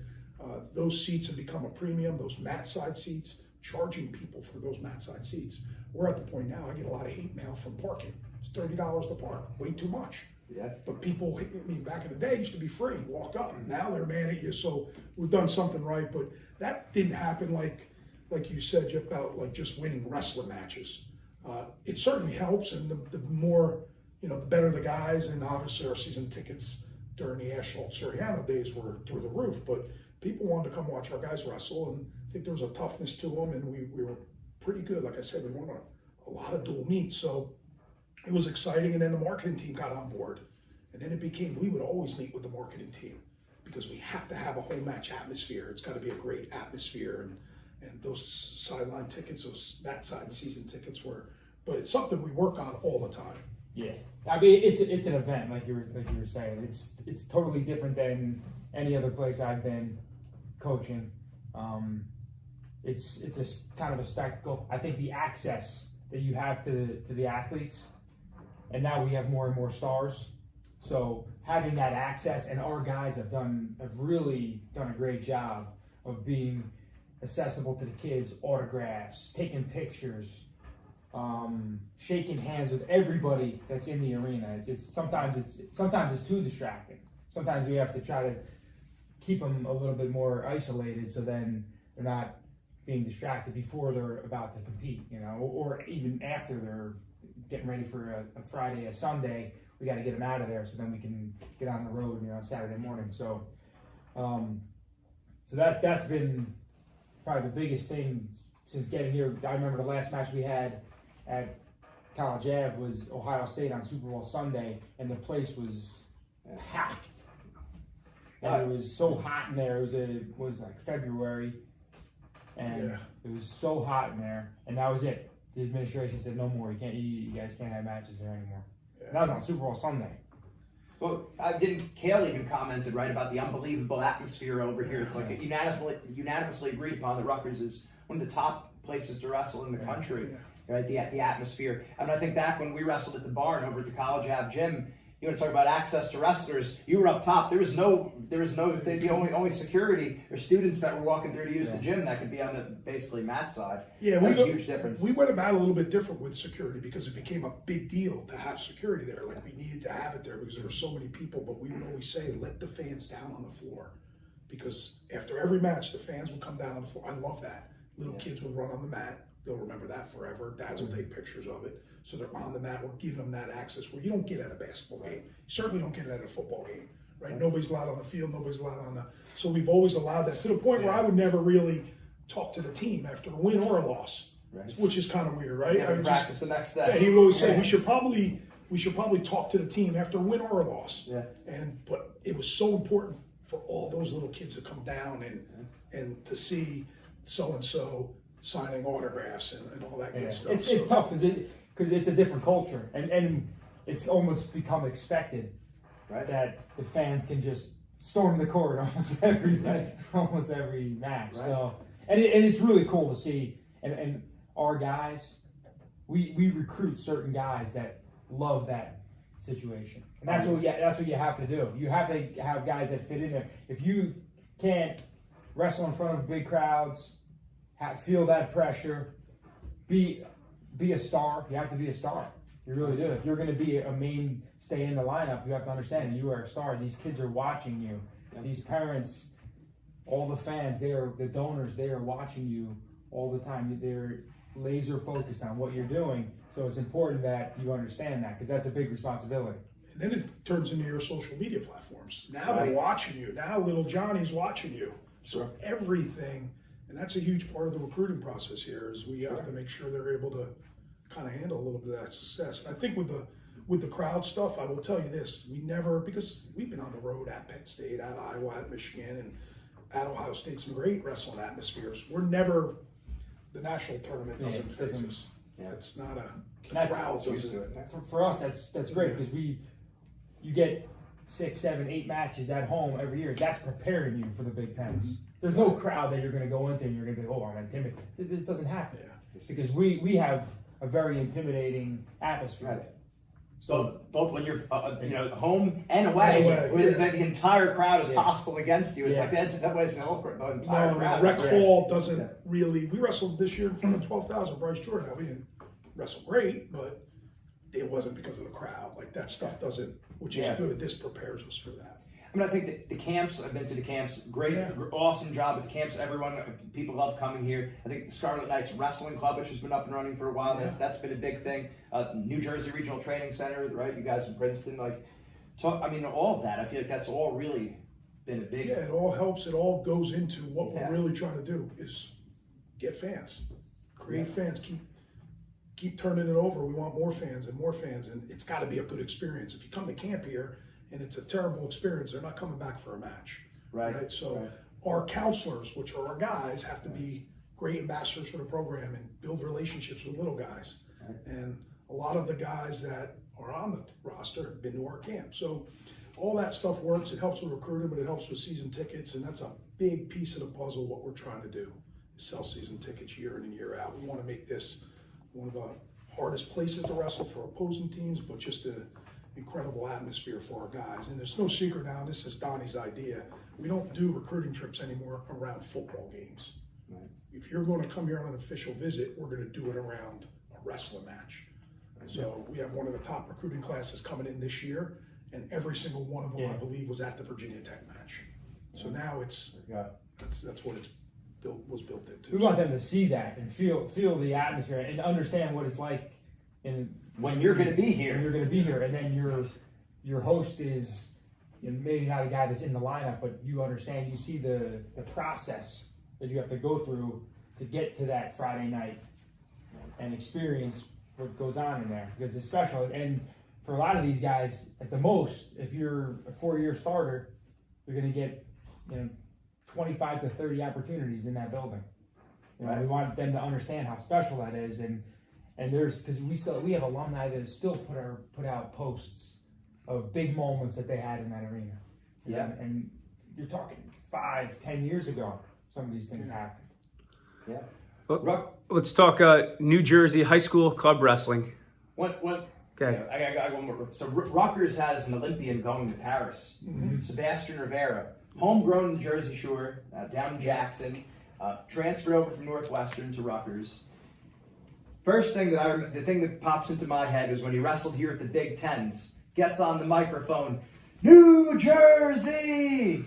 those seats have become a premium, those mat side seats, charging people for those mat side seats. We're at the point now, I get a lot of hate mail from parking. It's $30 to park, way too much. Yeah. But people, I mean, back in the day, it used to be free, walk up. Now they're mad at you, so we've done something right. But that didn't happen like you said about like just winning wrestling matches. It certainly helps, and the more, you know, the better the guys. And obviously our season tickets during the Ashnault Soriano days were through the roof. But people wanted to come watch our guys wrestle, and I think there was a toughness to them, and we were pretty good. Like I said, we won a lot of dual meets, so it was exciting. And then the marketing team got on board, and then it became, we would always meet with the marketing team because we have to have a whole match atmosphere. It's got to be a great atmosphere, and those sideline tickets, those that side season tickets were, but it's something we work on all the time. Yeah, I mean it's an event like you were saying. It's totally different than any other place I've been coaching. It's a kind of a spectacle. I think the access that you have to the athletes, and now we have more and more stars. So having that access, and our guys have really done a great job of being accessible to the kids, autographs, taking pictures, shaking hands with everybody that's in the arena. Sometimes it's too distracting. Sometimes we have to try to keep them a little bit more isolated, so then they're not being distracted before they're about to compete, you know, or even after they're getting ready for a Friday, a Sunday. We got to get them out of there so then we can get on the road, you know, on Saturday morning. So, so that's been probably the biggest thing since getting here. I remember the last match we had at College Ave was Ohio State on Super Bowl Sunday, and the place was packed. And it was so hot in there. It was like February, and it was so hot in there. And that was it. The administration said no more. You guys can't have matches here anymore. And that was on Super Bowl Sunday. Well, Kale even commented, right, about the unbelievable atmosphere over here. It's like unanimously agreed upon that Rutgers is one of the top places to wrestle in the country, right? The atmosphere. I mean, I think back when we wrestled at the barn over at the College Ave gym, you want to talk about access to wrestlers, you were up top. There was no the only security or students that were walking through to use the gym that could be on the basically mat side. Yeah, that's a huge difference. We went about it a little bit different with security because it became a big deal to have security there. Like we needed to have it there because there were so many people, but we would always say, let the fans down on the floor. Because after every match, the fans would come down on the floor. I love that. Little kids would run on the mat. They'll remember that forever. Dads will take pictures of it. So they're on the mat. We're giving them that access where you don't get at a basketball game. You certainly don't get it at a football game, right? Nobody's allowed on the field. Nobody's allowed on the. So we've always allowed that to the point where I would never really talk to the team after a win or a loss, which is kind of weird, right? Yeah, practice the next day. Yeah, he would always say we should probably talk to the team after a win or a loss. Yeah. But it was so important for all those little kids to come down and to see so and so signing autographs and all that good stuff. It's tough because it's a different culture, and it's almost become expected that the fans can just storm the court almost every match. Right. So and it's really cool to see, and our guys, we recruit certain guys that love that situation, and that's what you have to do. You have to have guys that fit in there. If you can't wrestle in front of big crowds, feel that pressure, be a star. You have to be a star. You really do. If you're going to be a mainstay in the lineup, you have to understand you are a star. These kids are watching you. Yeah. These parents, all the fans, the donors, they are watching you all the time. They're laser focused on what you're doing. So it's important that you understand that, because that's a big responsibility. And then it turns into your social media platforms. Now they're watching you. Now little Johnny's watching you. So everything, and that's a huge part of the recruiting process here, is we have to make sure they're able to kind of handle a little bit of that success. And I think with the crowd stuff, I will tell you this: because we've been on the road at Penn State, at Iowa, at Michigan, and at Ohio State, some great wrestling atmospheres. We're never, the national tournament doesn't phase us. It's not a crowd. For us, that's great, because you get 6, 7, 8 matches at home every year. That's preparing you for the Big Tens. There's no crowd that you're going to go into and you're going to be, oh, I'm intimidated. It doesn't happen. Because we have a very intimidating atmosphere. Right. So both when you're home and away, where the entire crowd is hostile against you. It's like the NCAA's the entire crowd. Rec Hall doesn't really. We wrestled this year in front of 12,000. Bryce Jordan. Now, we didn't wrestle great, but it wasn't because of the crowd. Like, that stuff doesn't, which is good. This prepares us for that. I mean, I think that the camps, I've been to the camps, great, awesome job at the camps. People love coming here. I think the Scarlet Knights Wrestling Club, which has been up and running for a while, that's been a big thing. New Jersey Regional Training Center, right? You guys in Princeton, all of that. I feel like that's all really been a big. Yeah, it all helps. It all goes into what we're really trying to do, is get fans, create fans, keep turning it over. We want more fans, and it's got to be a good experience. If you come to camp here and it's a terrible experience, they're not coming back for a match. Right? So our counselors, which are our guys, have to be great ambassadors for the program and build relationships with little guys. And a lot of the guys that are on the roster have been to our camp. So all that stuff works. It helps with recruiting, but it helps with season tickets, and that's a big piece of the puzzle. What we're trying to do is sell season tickets year in and year out. We want to make this one of the hardest places to wrestle for opposing teams, but just an incredible atmosphere for our guys. And there's no secret now, this is Donny's idea, we don't do recruiting trips anymore around football games. If you're going to come here on an official visit, we're going to do it around a wrestling match. So we have one of the top recruiting classes coming in this year, and every single one of them, I believe, was at the Virginia Tech match. So now that's what it's was built into. We want them to see that and feel the atmosphere and understand what it's like when you're going to be here. When you're going to be here, and then your host is maybe not a guy that's in the lineup, but you understand. You see the process that you have to go through to get to that Friday night and experience what goes on in there, because it's special. And for a lot of these guys, at the most, if you're a 4-year starter, you're going to get 25 to 30 opportunities in that building. We want them to understand how special that is, and there's, because we have alumni that still put out posts of big moments that they had in that arena. And you're talking 5-10 years ago, some of these things happened. Let's talk New Jersey high school club wrestling. Okay. I got one more. So Rutgers has an Olympian going to Paris. Sebastian Rivera, homegrown in the Jersey Shore, down in Jackson, transferred over from Northwestern to Rutgers. First thing the thing that pops into my head was when he wrestled here at the Big Tens, gets on the microphone, New Jersey!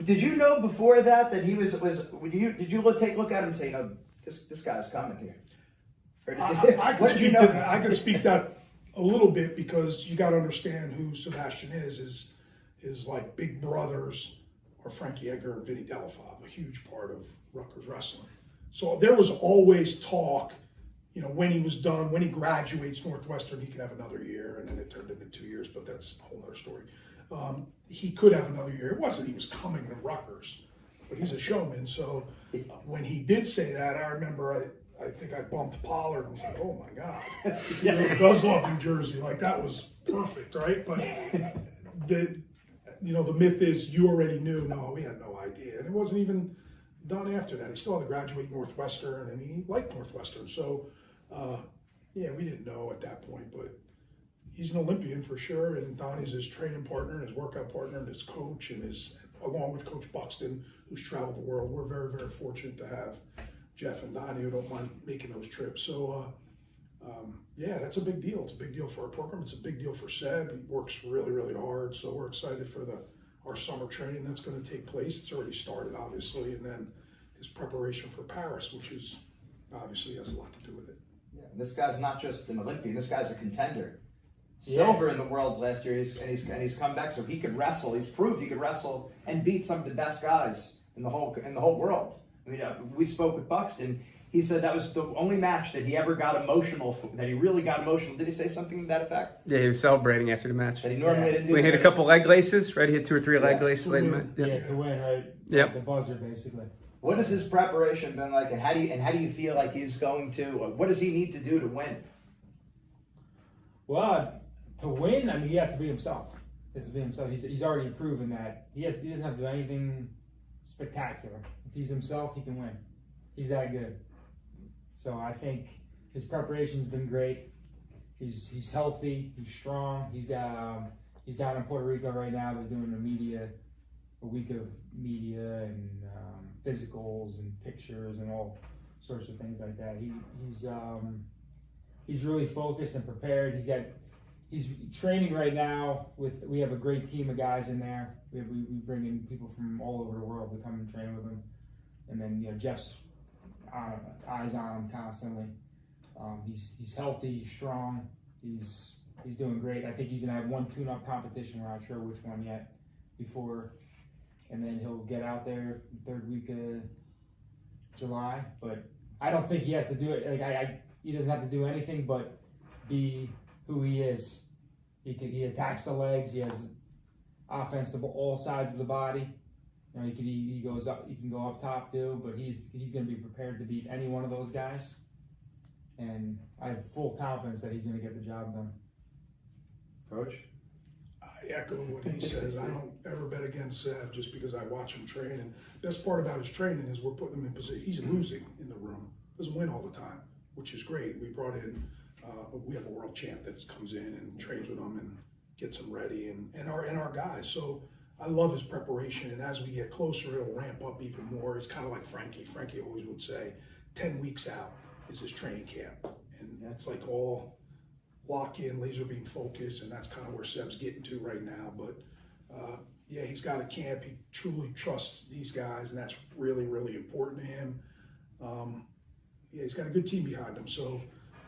Did you know before that he was did you take a look at him and say, this guy's coming here? I could speak that a little bit, because you got to understand who Sebastian is like big brothers are Frankie Edgar and Vinny Delafav, a huge part of Rutgers wrestling. So there was always talk, when he was done, when he graduates Northwestern, he could have another year, and then it turned into 2 years, but that's a whole other story. He could have another year. It wasn't he was coming to Rutgers, but he's a showman. So when he did say that, I remember I think I bumped Pollard and was like, oh my God. He does love New Jersey. Like, that was perfect, right? But the myth is you already knew. No, we had no idea. And it wasn't even done after that. He still had to graduate Northwestern, and he liked Northwestern. So, we didn't know at that point. But, he's an Olympian for sure, and Donnie's his training partner and his workout partner and his coach, and along with Coach Buxton, who's traveled the world. We're very, very fortunate to have Jeff and Donnie who don't mind making those trips. So, yeah, that's a big deal. It's a big deal for our program. It's a big deal for Seb. He works really, really hard. So we're excited for our summer training that's going to take place. It's already started, obviously, and then his preparation for Paris, which is obviously has a lot to do with it. Yeah, and this guy's not just an Olympian. This guy's a contender. Silver in the Worlds last year, and he's come back, so he could wrestle. He's proved he could wrestle and beat some of the best guys in the whole world. I mean, we spoke with Buxton. He said that was the only match that he ever got emotional. That he really got emotional. Did he say something to that effect? Yeah, he was celebrating after the match. That he normally didn't do. We hit a couple leg laces, right? He hit 2 or 3 leg laces late in the match. Yeah, to win, right? Yep. The buzzer, basically. What has his preparation been like, and how do you feel like he's going to? What does he need to do to win? Well, to win, I mean, he has to be himself. He has to be himself. He's already proven that he doesn't have to do anything spectacular. If he's himself, he can win. He's that good. So I think his preparation's been great. He's healthy. He's strong. He's down in Puerto Rico right now. They're doing a week of media and physicals and pictures and all sorts of things like that. He's really focused and prepared. He's training right now we have a great team of guys in there. We bring in people from all over the world to come and train with him. And then Jeff's eyes on him constantly. He's healthy, he's strong, he's doing great. I think he's gonna have one tune-up competition. We're not sure which one yet before, and then he'll get out there the 3rd week of July. But I don't think he has to do it. Like he doesn't have to do anything but be who he is. He attacks the legs. He has offense to all sides of the body. You know, he goes up. He can go up top too. But he's going to be prepared to beat any one of those guys. And I have full confidence that he's going to get the job done. Coach? I echo what he says. I don't ever bet against Seb just because I watch him train. And best part about his training is we're putting him in position. He's losing in the room. Doesn't win all the time, which is great. We brought in, we have a world champ that comes in and trains with him and gets him ready, and our guys. So I love his preparation. And as we get closer, it'll ramp up even more. He's kind of like Frankie. Frankie always would say, 10 weeks out is his training camp. And that's like all lock in, laser beam focus, and that's kind of where Seb's getting to right now. But yeah, he's got a camp. He truly trusts these guys, and that's really, really important to him. Yeah, he's got a good team behind him. So,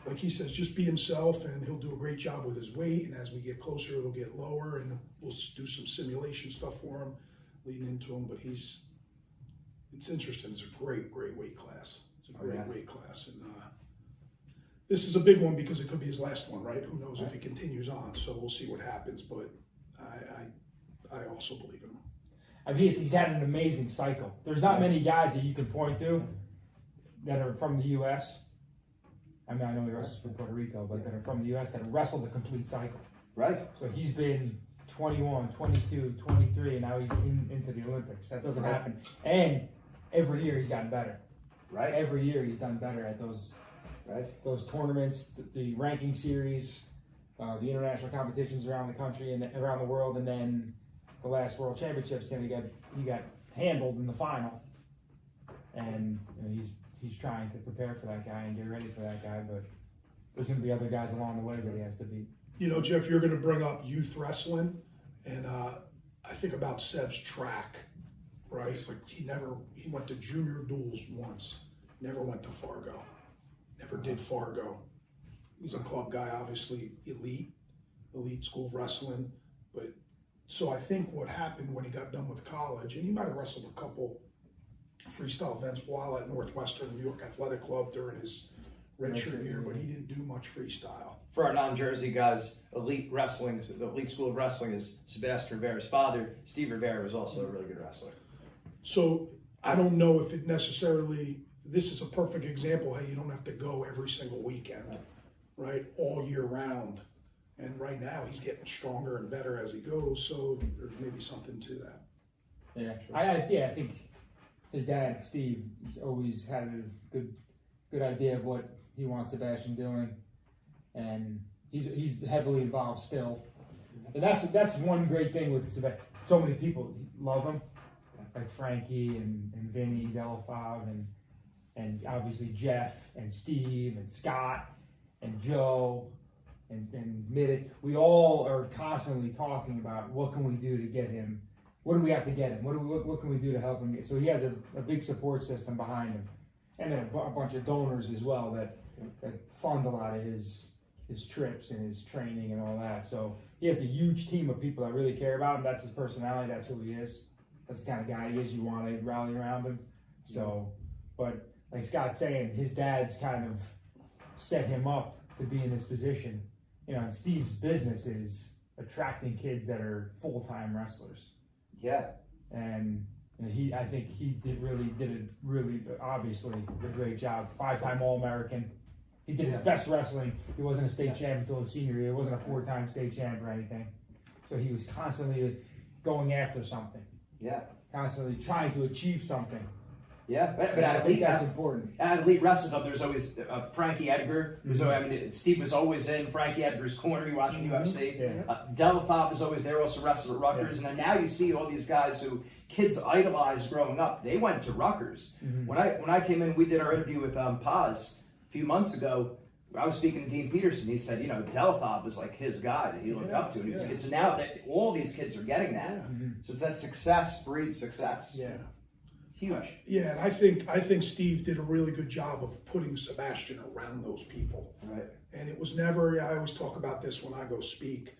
like he says, just be himself, and he'll do a great job with his weight. And as we get closer, it'll get lower, and we'll do some simulation stuff for him leading into him. But it's interesting. It's a great, great weight class. It's a great weight class, and this is a big one because it could be his last one, right? Who knows if he continues on? So we'll see what happens. But I also believe in him. I mean, he's had an amazing cycle. There's not many guys that you can point to that are from the U.S. I mean, I know he wrestles for Puerto Rico, but that are from the U.S. that have wrestled the complete cycle. Right. So he's been 21, 22, 23, and now he's into the Olympics. That doesn't happen. And every year he's gotten better. Right. Every year he's done better at those tournaments, the ranking series, the international competitions around the country and around the world, and then the last World Championships. You know, he got handled in the final, and you know, he's trying to prepare for that guy and get ready for that guy. But there's going to be other guys along the way that he has to beat. You know, Jeff, you're going to bring up youth wrestling, and I think about Seb's track, right? Like he went to junior duels once, never went to Fargo, never did Fargo. He's a club guy, obviously elite school of wrestling. But so I think what happened when he got done with college, and he might have wrestled a couple freestyle events while at Northwestern New York Athletic Club during his redshirt year, but he didn't do much freestyle. For our non-Jersey guys, elite wrestling, the elite school of wrestling is Sebastian Rivera's father. Steve Rivera was also a really good wrestler. So I don't know if it necessarily, this is a perfect example. Hey, you don't have to go every single weekend, right? All year round. And right now he's getting stronger and better as he goes. So there's maybe something to that. Yeah, sure. I think his dad, Steve, has always had a good idea of what he wants Sebastian doing. And he's heavily involved still. And that's one great thing with Sebastian. So many people love him, like Frankie and Vinny Delafave and obviously Jeff and Steve and Scott and Joe and Middick. We all are constantly talking about what can we do to get him. What do we have to get him? What can we do to help him? So he has a big support system behind him, and then a bunch of donors as well that fund a lot of his trips and his training and all that. So he has a huge team of people that really care about him. That's his personality. That's who he is. That's the kind of guy he is. You want to rally around him. So, but like Scott's saying, his dad's kind of set him up to be in this position. You know, and Steve's business is attracting kids that are full-time wrestlers. Yeah. And I think he did obviously a great job. 5-time All-American. He did his best wrestling. He wasn't a state champ until his senior year. He wasn't a 4-time state champ or anything. So he was constantly going after something. Yeah. Constantly trying to achieve something. Yeah, but I think that's important. At Elite Wrestling Club, there's always Frankie Edgar. Steve was always in Frankie Edgar's corner. You watching UFC. Yeah. Delafave is always there. Also wrestled at Rutgers, and then now you see all these guys who kids idolized growing up. They went to Rutgers. When I came in, we did our interview with Paz a few months ago. I was speaking to Dean Peterson. He said, Delafave was like his guy that he looked up to. And it's now that all these kids are getting that. So it's that success breeds success. Yeah. Huge. Yeah, and I think Steve did a really good job of putting Sebastian around those people. Right. And it was never, I always talk about this when I go speak,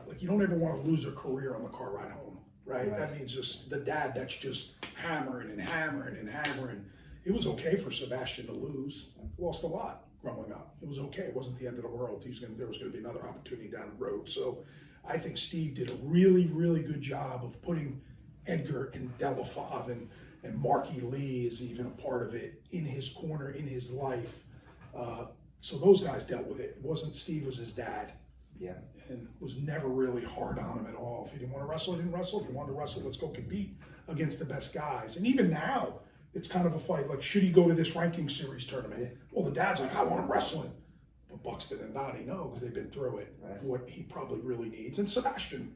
like you don't ever want to lose a career on the car ride home, right? That means just the dad that's just hammering and hammering and hammering. It was okay for Sebastian to lose. Lost a lot growing up. It was okay. It wasn't the end of the world. There was going to be another opportunity down the road. So I think Steve did a really, really good job of putting Edgar and Delafave and Marky Lee is even a part of it in his corner, in his life. So those guys dealt with it. It wasn't Steve, was his dad. Yeah. And was never really hard on him at all. If he didn't want to wrestle, he didn't wrestle. If he wanted to wrestle, let's go compete against the best guys. And even now, it's kind of a fight. Like, should he go to this ranking series tournament? Yeah. Well, the dad's like, I want him wrestling. But Buxton and Donny know because they've been through it, what he probably really needs. And Sebastian,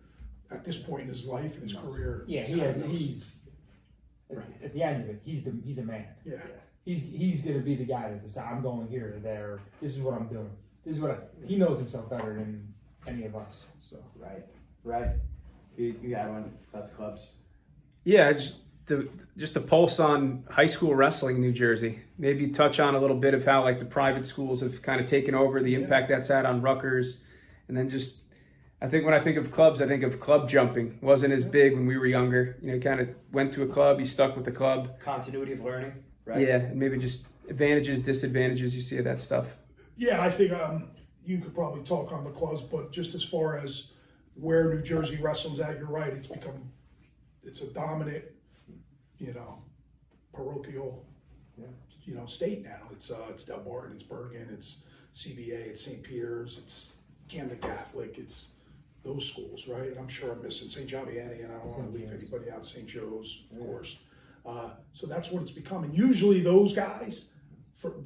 at this point in his life and his career. Yeah, he's at the end of it, he's a man. Yeah. He's going to be the guy that decides, I'm going here or there. This is what I'm doing. This is he knows himself better than any of us. So Right. You got one about the clubs? Yeah, just the pulse on high school wrestling in New Jersey. Maybe touch on a little bit of how like the private schools have kind of taken over, the impact that's had on Rutgers, and then just I think when I think of clubs, I think of club jumping. Wasn't as big when we were younger. Kind of went to a club, you stuck with the club. Continuity of learning, right? Yeah, and maybe just advantages, disadvantages. You see of that stuff. Yeah, I think you could probably talk on the clubs, but just as far as where New Jersey wrestling's at, you're right. It's a dominant, parochial, state now. It's Delbarton, it's Bergen, it's CBA, it's St. Peter's, it's Camden Catholic, it's those schools, right? And I'm sure I'm missing St. John Vianney, and I don't want to leave anybody out. St. Joe's, of course. So that's what it's become. And usually those guys,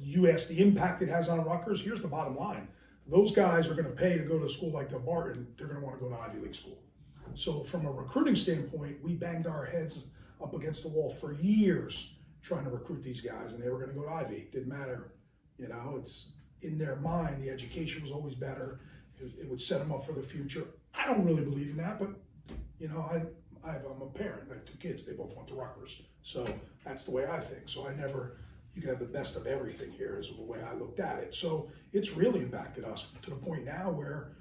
you ask the impact it has on Rutgers, here's the bottom line. Those guys are going to pay to go to a school like Delbarton. They're going to want to go to Ivy League school. So from a recruiting standpoint, we banged our heads up against the wall for years trying to recruit these guys, and they were going to go to Ivy. It didn't matter. It's in their mind, the education was always better. It would set them up for the future. I don't really believe in that, but I'm a parent. I have 2 kids. They both went to Rutgers, so that's the way I think. So you can have the best of everything here is the way I looked at it. So it's really impacted us to the point now where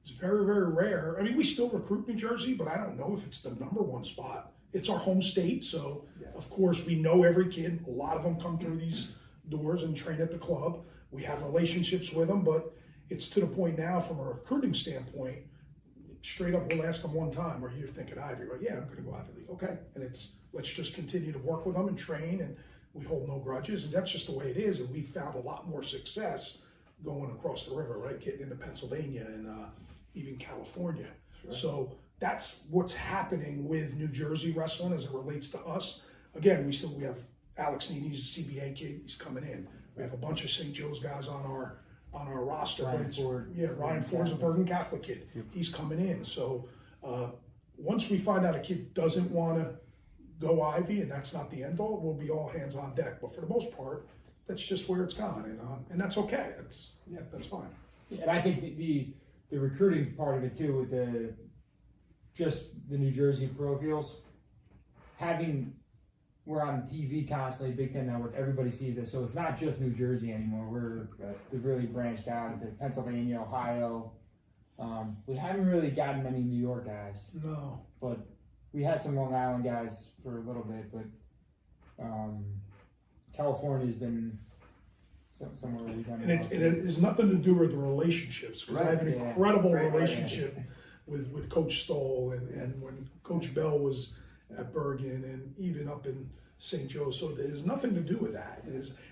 it's very, very rare. I mean, we still recruit New Jersey, but I don't know if it's the #1 spot. It's our home state, so of course we know every kid. A lot of them come through these doors and train at the club. We have relationships with them, but it's to the point now from a recruiting standpoint, straight up we'll ask them one time, are you thinking Ivy? Right? Yeah, I'm going to go Ivy League. Okay. And let's just continue to work with them and train, and we hold no grudges, and that's just the way it is. And we found a lot more success going across the river, right? Getting into Pennsylvania and even California. Sure. So that's what's happening with New Jersey wrestling as it relates to us. Again, we have Alex Nene's a CBA kid. He's coming in. We have a bunch of St. Joe's guys on our on our roster. Ryan but it's, Ford. yeah, Ryan Ford's a Bergen Catholic kid. He's coming in. So once we find out a kid doesn't want to go Ivy, and that's not the end all, we'll be all hands on deck. But for the most part, that's just where it's gone, and that's okay. That's fine. And I think the recruiting part of it too, with the New Jersey parochials, we're on TV constantly, Big Ten Network, everybody sees this, so it's not just New Jersey anymore. We've really branched out into Pennsylvania, Ohio. We haven't really gotten many New York guys. No. But we had some Long Island guys for a little bit, but California's been somewhere we've done. And it has nothing to do with the relationships, because I have an incredible relationship with Coach Stoll, and when Coach Bell was at Bergen, and even up in St. Joe. So it has nothing to do with that.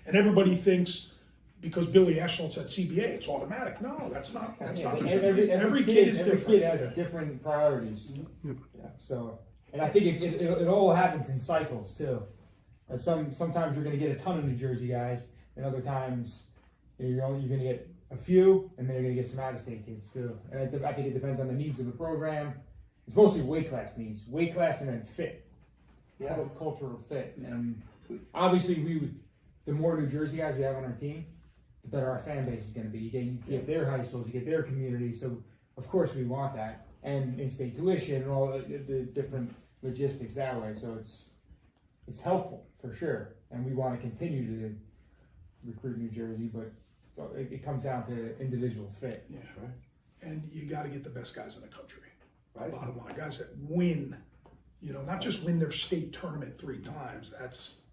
And everybody thinks because Billy Ashnault's at CBA, it's automatic. No, that's not. Every kid is different. Every kid has different priorities. Yep. Yeah. So, and I think it all happens in cycles too. Sometimes you're going to get a ton of New Jersey guys, and other times you're going to get a few, and then you're going to get some out-of-state kids too. And I think it depends on the needs of the program. It's mostly weight class needs, weight class, and then fit, cultural fit. And obviously, the more New Jersey guys we have on our team, the better our fan base is going to be. You get their high schools, you get their community. So of course we want that, and in-state tuition and all the different logistics that way. So it's helpful for sure, and we want to continue to recruit New Jersey, but it comes down to individual fit. Yeah, right. And you got to get the best guys in the country. Right. Bottom line, guys that win, not just win their state tournament 3 times.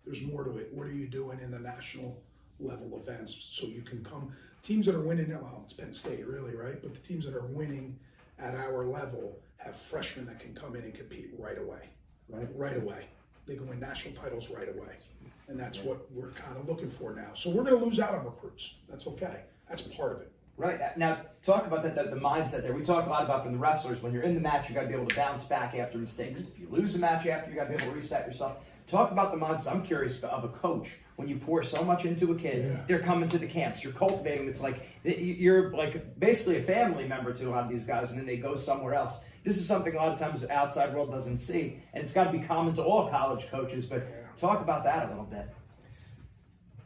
There's more to it. What are you doing in the national level events so you can come? Teams that are winning, well, it's Penn State really, right? But the teams that are winning at our level have freshmen that can come in and compete right away. Right away. They can win national titles right away. And that's what we're kind of looking for now. So we're going to lose out on recruits. That's okay. That's part of it. Right. Now, talk about the mindset there. We talk a lot about from the wrestlers, when you're in the match, you got to be able to bounce back after mistakes. If you lose a match after, you got to be able to reset yourself. Talk about the mindset. I'm curious of a coach. When you pour so much into a kid, they're coming to the camps, you're cultivating them. It's like you're like basically a family member to a lot of these guys, and then they go somewhere else. This is something a lot of times the outside world doesn't see, and it's got to be common to all college coaches. But talk about that a little bit.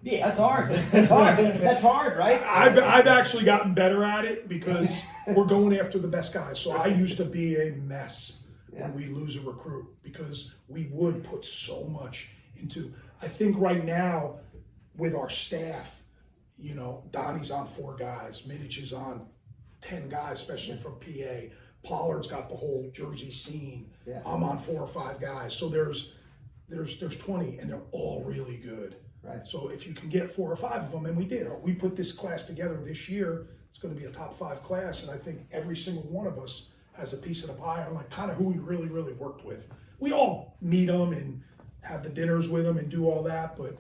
Yeah, that's hard. That's hard, right? I've actually gotten better at it because we're going after the best guys. So I used to be a mess when we lose a recruit, because we would put so much into. I think right now with our staff, Donnie's on 4 guys, Minich is on 10 guys, especially from PA. Pollard's got the whole Jersey scene. Yeah. I'm on 4 or 5 guys. So there's 20, and they're all really good. Right. So if you can get 4 or 5 of them, and we did. We put this class together this year. It's going to be a top 5 class, and I think every single one of us has a piece of the pie on like kind of who we really, really worked with. We all meet them and have the dinners with them and do all that, but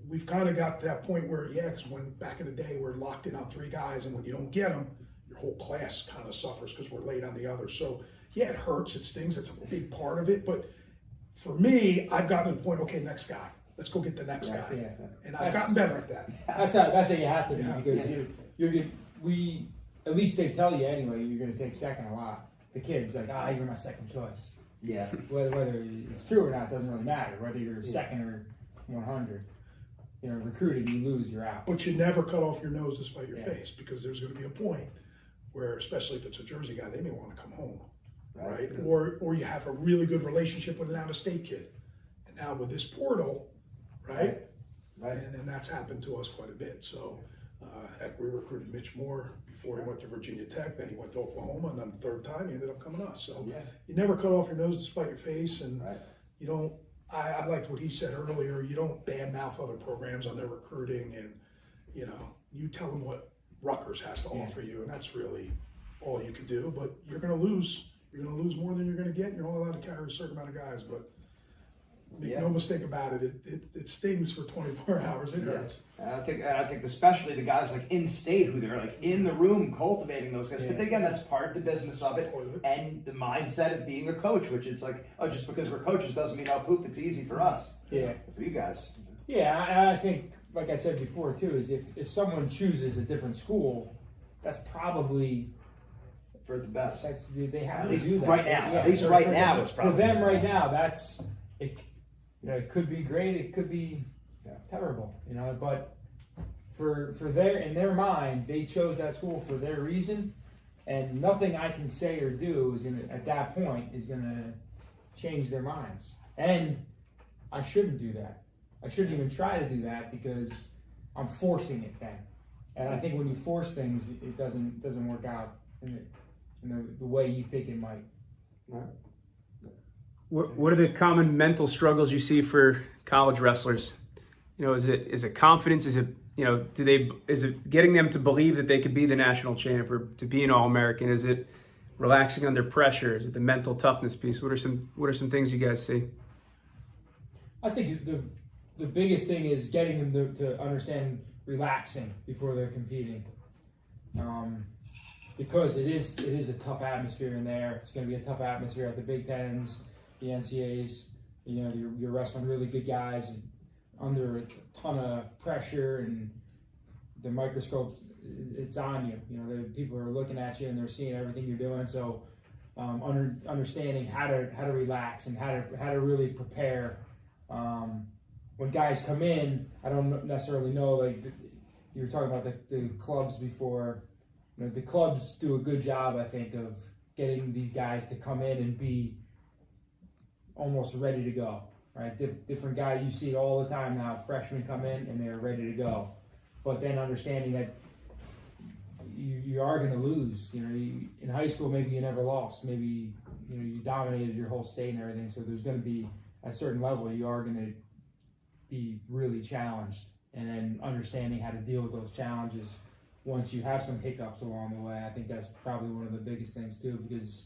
we've kind of got to that point where, because when back in the day we're locked in on 3 guys, and when you don't get them, your whole class kind of suffers because we're late on the others. So it hurts, it stings, it's a big part of it. But for me, I've gotten to the point, okay, next guy. Let's go get the next guy. Yeah. And I've gotten better at that. That's how you have to be, because we at least they tell you anyway, you're going to take second a lot. The kid's like, you're my second choice. Yeah. Whether it's true or not doesn't really matter. Whether you're second or 100. Recruited, you lose, you're out. But you never cut off your nose to spite your face, because there's going to be a point where, especially if it's a Jersey guy, they may want to come home, right? Or you have a really good relationship with an out-of-state kid. And now with this portal, right? And that's happened to us quite a bit. So we recruited Mitch Moore before he went to Virginia Tech, then he went to Oklahoma, and then the 3rd time he ended up coming to us. So you never cut off your nose to spite your face, and you don't. I liked what he said earlier. You don't badmouth other programs on their recruiting, and you tell them what Rutgers has to offer you, and that's really all you can do. But you're going to lose. You're going to lose more than you're going to get. You're only allowed to carry a certain amount of guys, but make no mistake about it. It stings for 24 hours. It hurts. I think especially the guys like in state who they're like in the room cultivating those guys. But again, that's part of the business of it, and the mindset of being a coach, which it's like, just because we're coaches doesn't mean poof, it's easy for us. Yeah. For you guys. Yeah, I think, like I said before too, is if someone chooses a different school, that's probably For the best. they have At to least do that. right now. Yeah, At least so right for now, them, it's probably for them the right best. now. That's it. It could be great. It could be terrible. But for in their mind, they chose that school for their reason, and nothing I can say or do is gonna at that point is gonna change their minds. And I shouldn't do that. I shouldn't even try to do that because I'm forcing it then. And I think when you force things, it doesn't work out in the way you think it might. What are the common mental struggles you see for college wrestlers? Is it confidence? Is it is it getting them to believe that they could be the national champ or to be an All-American? Is it relaxing under pressure? Is it the mental toughness piece? What are some things you guys see? I think the biggest thing is getting them to understand relaxing before they're competing, because it is a tough atmosphere in there. It's going to be a tough atmosphere at the Big Tens, the NCAAs. You're wrestling really good guys under a ton of pressure, and the microscope, it's on you. The people are looking at you and they're seeing everything you're doing. So understanding how to relax and how to really prepare. When guys come in, I don't necessarily know, like you were talking about the clubs before. The clubs do a good job, I think, of getting these guys to come in and be almost ready to go, right? Different guys, you see it all the time now, freshmen come in and they're ready to go. But then understanding that you are going to lose. In high school, maybe you never lost. Maybe you dominated your whole state and everything. So there's going to be, at a certain level, you are going to be really challenged. And then understanding how to deal with those challenges once you have some hiccups along the way. I think that's probably one of the biggest things too, because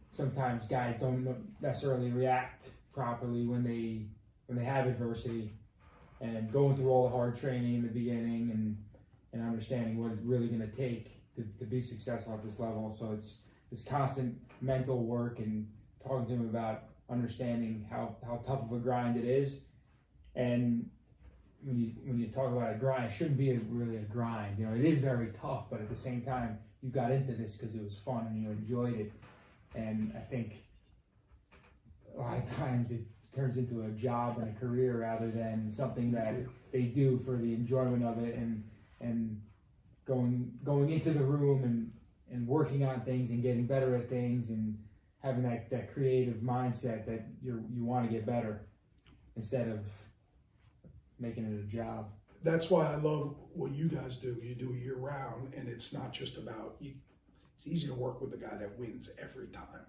sometimes guys don't necessarily react properly when they have adversity, and going through all the hard training in the beginning and understanding what it's really going to take to be successful at this level. So it's constant mental work and talking to him about understanding how tough of a grind it is. And when you talk about a grind, it shouldn't be really a grind. It is very tough, but at the same time, you got into this because it was fun and you enjoyed it. And I think a lot of times it turns into a job and a career rather than something that they do for the enjoyment of it and going into the room and working on things and getting better at things and having that creative mindset that you want to get better instead of making it a job. That's why I love what you guys do. You do it year round, and it's not just about you. It's easy to work with the guy that wins every time.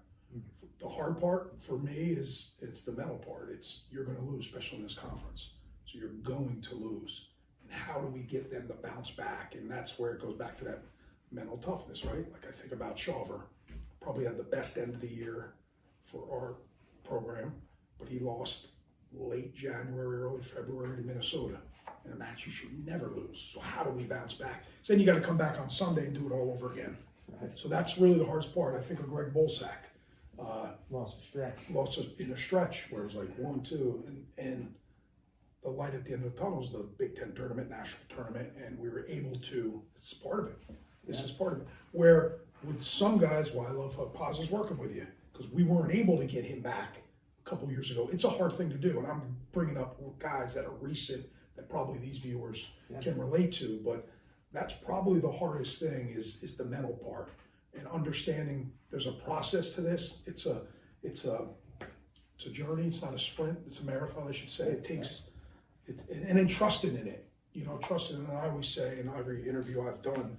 The hard part for me it's the mental part. It's you're going to lose, especially in this conference. So you're going to lose. And how do we get them to bounce back? And that's where it goes back to that mental toughness, right? Like I think about Shawver, probably had the best end of the year for our program, but he lost late January, early February to Minnesota in a match you should never lose. So how do we bounce back? So then you got to come back on Sunday and do it all over again. Right. So that's really the hardest part. I think of Greg Bolsack. Lost a stretch. Lost in a stretch where it was like 1, 2, and the light at the end of the tunnel is the Big Ten tournament, national tournament, and we were able to, it's part of it. This is part of it. Where with some guys, I love how Paz is working with you, because we weren't able to get him back a couple years ago. It's a hard thing to do, and I'm bringing up guys that are recent that probably these viewers can relate to, but that's probably the hardest thing is the mental part and understanding there's a process to this. It's a journey. It's not a sprint. It's a marathon, I should say. It takes and then trusting in it. Trusting in it. I always say in every interview I've done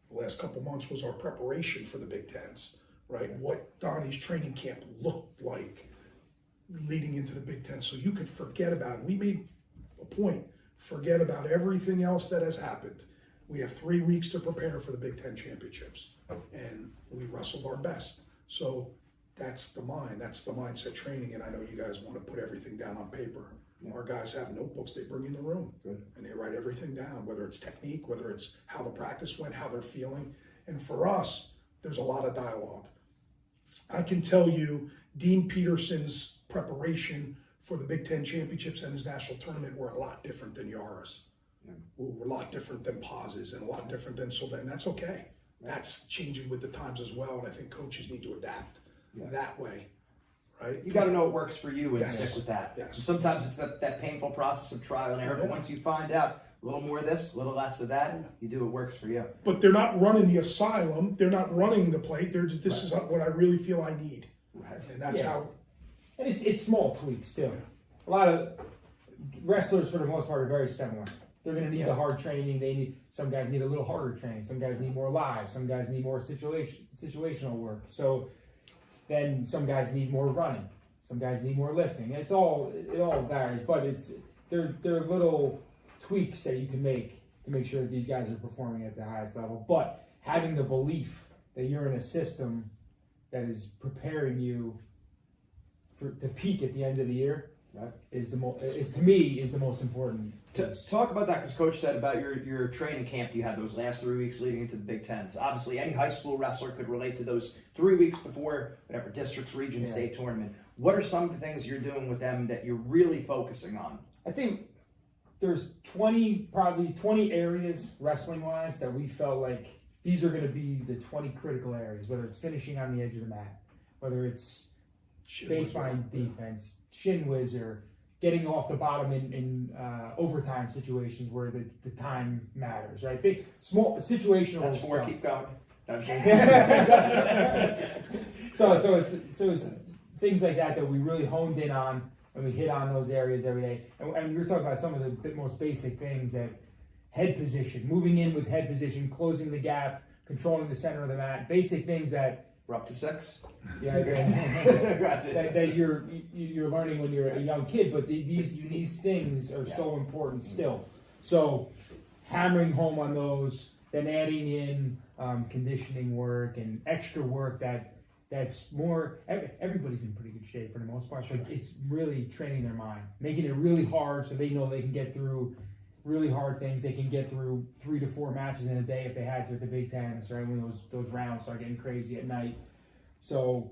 the last couple months was our preparation for the Big Tens, right? What Donny's training camp looked like leading into the Big Ten, so you could forget about it. We made a point, forget about everything else that has happened. We have 3 weeks to prepare for the Big Ten championships, and we wrestled our best. So that's the mindset training, and I know you guys want to put everything down on paper. Our guys have notebooks they bring in the room, and they write everything down, whether it's technique, whether it's how the practice went, how they're feeling. And for us, there's a lot of dialogue. I can tell you Dean Peterson's preparation for the Big Ten championships and his national tournament were a lot different than Yara's. Were a lot different than Paz's and a lot different than Sylvain, and that's okay. That's changing with the times as well, and I think coaches need to adapt that way, right? You got to know what works for you and Yes. stick with that. Yes. And sometimes it's that painful process of trial and error, but once you find out a little more of this, a little less of that, you do what works for you. But they're not running the asylum. They're not running the plate. They're just, this is what I really feel I need, and that's how. And it's small tweaks too. A lot of wrestlers, for the most part, are very similar. They're going to need the hard training. Some guys need a little harder training. Some guys need more live. Some guys need more situational work. So then some guys need more running. Some guys need more lifting. It all varies, but they're little tweaks that you can make to make sure that these guys are performing at the highest level. But having the belief that you're in a system that is preparing you to peak at the end of the year is to me the most important. Talk about that, because Coach said about your training camp you had those last 3 weeks leading into the Big Ten. So obviously, any high school wrestler could relate to those 3 weeks before whatever districts, region, state tournament. What are some of the things you're doing with them that you're really focusing on? I think there's probably 20 areas wrestling-wise that we felt like these are going to be the 20 critical areas, whether it's finishing on the edge of the mat, whether it's baseline defense, shin whizzer, getting off the bottom in overtime situations where the time matters, right? Small situational That's four. stuff. Keep going. So it's things like that we really honed in on, and we hit on those areas every day. And we were talking about some of the most basic things, that head position, moving in with head position, closing the gap, controlling the center of the mat, basic things that We're up to 6. that you're learning when you're a young kid, but these things are so important still. So hammering home on those, then adding in conditioning work and extra work that's more. Everybody's in pretty good shape for the most part. But it's really training their mind, making it really hard so they know they can get through really hard things. They can get through 3 to 4 matches in a day if they had to at the Big Tens, right? When those rounds start getting crazy at night. So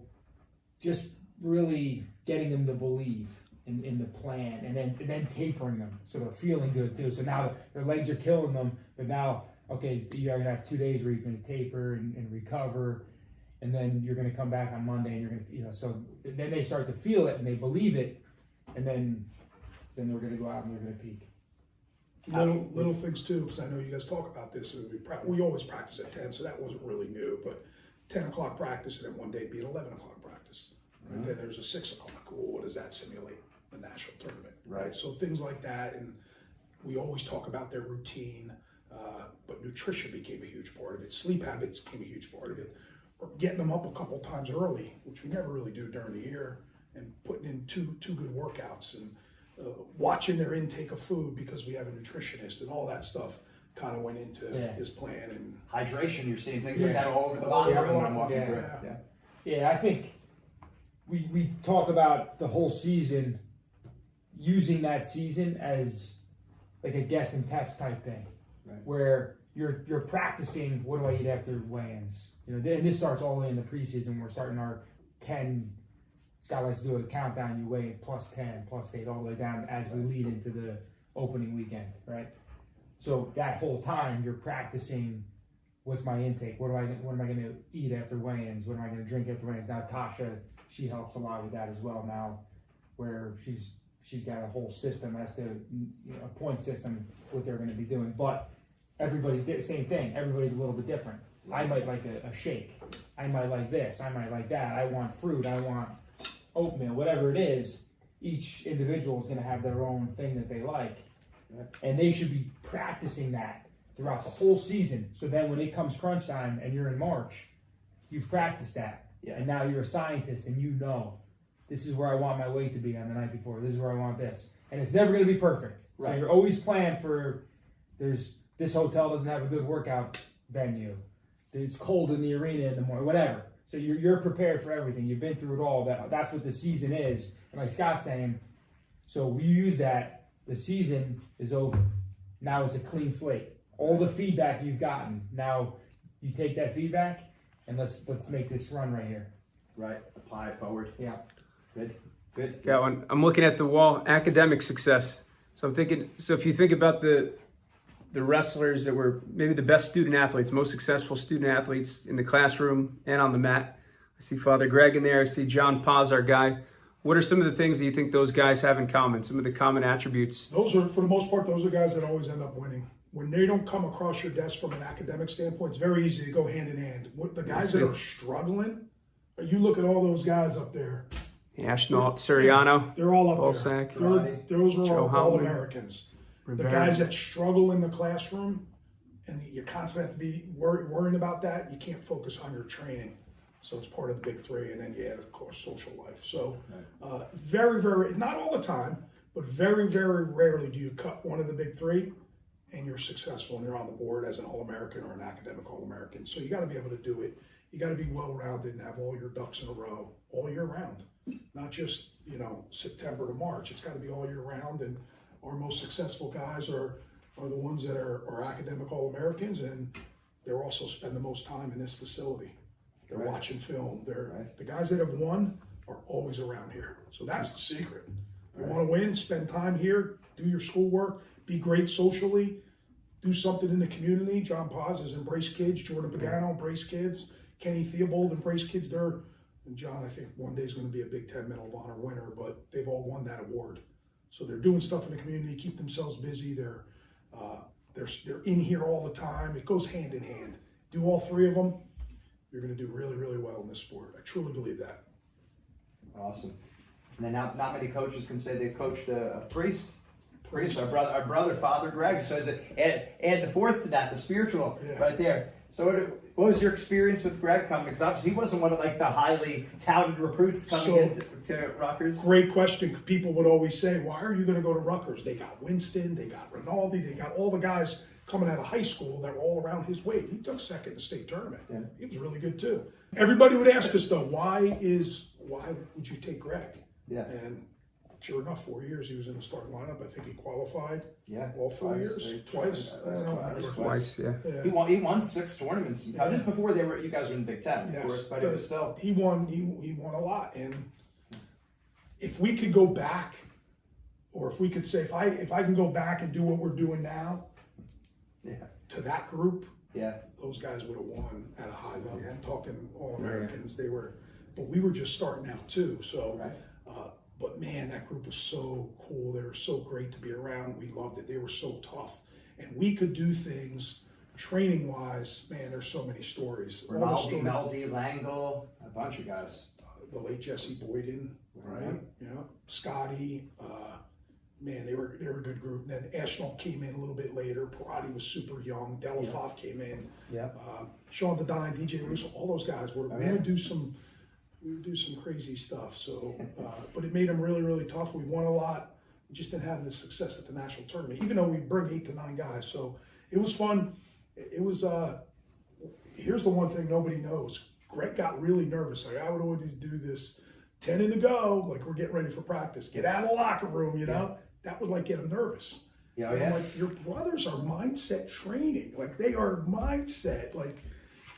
just really getting them to believe in the plan, and then tapering them so they're feeling good too. So now their legs are killing them, but now, okay, you're gonna have 2 days where you're gonna taper and recover, and then you're gonna come back on Monday and you're gonna, so then they start to feel it and they believe it, and then they're gonna go out and they're gonna peak. Little things too, because I know you guys talk about this. And we always practice at 10, so that wasn't really new. But 10 o'clock practice, and then one day be an 11 o'clock practice. Right? Then there's a 6 o'clock. Well, what does that simulate? A national tournament, right? So things like that, and we always talk about their routine. But nutrition became a huge part of it. Sleep habits became a huge part of it. Or getting them up a couple times early, which we never really do during the year, and putting in two good workouts, and watching their intake of food because we have a nutritionist, and all that stuff kind of went into his plan. And hydration, you're seeing things like that all over the locker room when I'm walking through. Yeah, I think we talk about the whole season, using that season as like a guess and test type thing, where you're practicing, what do I eat after weigh-ins? And this starts all the way in the preseason. We're starting our 10. Scott likes to do a countdown. You weigh plus 10, plus 8, all the way down as we lead into the opening weekend, right? So that whole time you're practicing. What's my intake? What am I going to eat after weigh-ins? What am I going to drink after weigh-ins? Now Tasha, she helps a lot with that as well now, where she's got a whole system as to a point system what they're going to be doing. But everybody's the same thing. Everybody's a little bit different. I might like a shake. I might like this. I might like that. I want fruit. I want oatmeal. Whatever it is, each individual is going to have their own thing that they like, and they should be practicing that throughout the whole season. So then when it comes crunch time and you're in March, you've practiced that, and now you're a scientist and you know this is where I want my weight to be on the night before. This is where I want this, and it's never going to be perfect. So you're always planned for. This hotel doesn't have a good workout venue. It's cold in the arena in the morning. Whatever. So you're prepared for everything. You've been through it all. That's what the season is. And like Scott's saying, so we use that. The season is over. Now it's a clean slate. All the feedback you've gotten. Now you take that feedback and let's make this run right here. Right. Apply it forward. Yeah. Good. Got one. I'm looking at the wall, academic success. So I'm thinking, so if you think about the wrestlers that were maybe the best student athletes, most successful student athletes in the classroom and on the mat. I see Father Greg in there. I see John Paz, our guy. What are some of the things that you think those guys have in common? Some of the common attributes? Those are, for the most part, those are guys that always end up winning. When they don't come across your desk from an academic standpoint, it's very easy to go hand in hand. The guys that are struggling, you look at all those guys up there. Ashnault, Suriano, They're all up Bolsack, there. Those are Joe all Holman, Americans. Rivera. The guys that struggle in the classroom, and you constantly have to be worrying about that, you can't focus on your training. So it's part of the big three, and then you add, of course, social life. So very, very, not all the time, but very, very rarely do you cut one of the big three and you're successful and you're on the board as an All-American or an academic All-American. So you got to be able to do it. You got to be well-rounded and have all your ducks in a row all year round, not just, September to March. It's got to be all year round, and our most successful guys are the ones that are academic All-Americans, and they're also spend the most time in this facility. They're watching film. The guys that have won are always around here. So that's the secret. You want to win, spend time here, do your schoolwork, be great socially, do something in the community. John Paz has embraced kids. Jordan Pagano embraced kids. Kenny Theobald embraced kids there. And John, I think one day is going to be a Big Ten Medal of Honor winner, but they've all won that award. So they're doing stuff in the community, keep themselves busy. They're in here all the time. It goes hand in hand. Do all three of them, you're going to do really, really well in this sport. I truly believe that. Awesome. And then not many coaches can say they coached a priest. Our brother, Father Greg. So add the fourth to that, the spiritual, right there. So what was your experience with Greg coming? Because obviously he wasn't one of the highly touted recruits coming into Rutgers. Great question. People would always say, why are you going to go to Rutgers? They got Winston, they got Rinaldi, they got all the guys coming out of high school that were all around his weight. He took second in the state tournament. Yeah. He was really good too. Everybody would ask us though, why would you take Greg? Yeah. And sure enough, 4 years he was in the starting lineup. I think he qualified. Yeah. All 4 years? Twice. Twice. Yeah. He won 6 tournaments. Just before you guys were in the Big Ten, of course, but it was still. He won a lot. And if we could go back, or if we could say, if I can go back and do what we're doing now, to that group, those guys would have won at a high level. I'm talking All-Americans. But we were just starting out too. So, but man, that group was so cool. They were so great to be around. We loved it. They were so tough, and we could do things training-wise. Man, there's so many stories. Rinaldi, Meldy, Langle, a bunch of guys. The late Jesse Boyden, right? Yeah, Scotty. Man, they were a good group. And then Ashnault came in a little bit later. Parati was super young. Delafoff came in. Yeah. Sean Dedine, DJ Russo, all those guys were. We would do some crazy stuff. So, but it made them really, really tough. We won a lot. We just didn't have the success at the national tournament, even though we bring 8 to 9 guys. So it was fun. It was. Here's the one thing nobody knows. Greg got really nervous. I would always do this 10 in to go, like we're getting ready for practice. Get out of the locker room, That would get him nervous. Yeah, I'm like, your brothers are mindset training. Like they are mindset.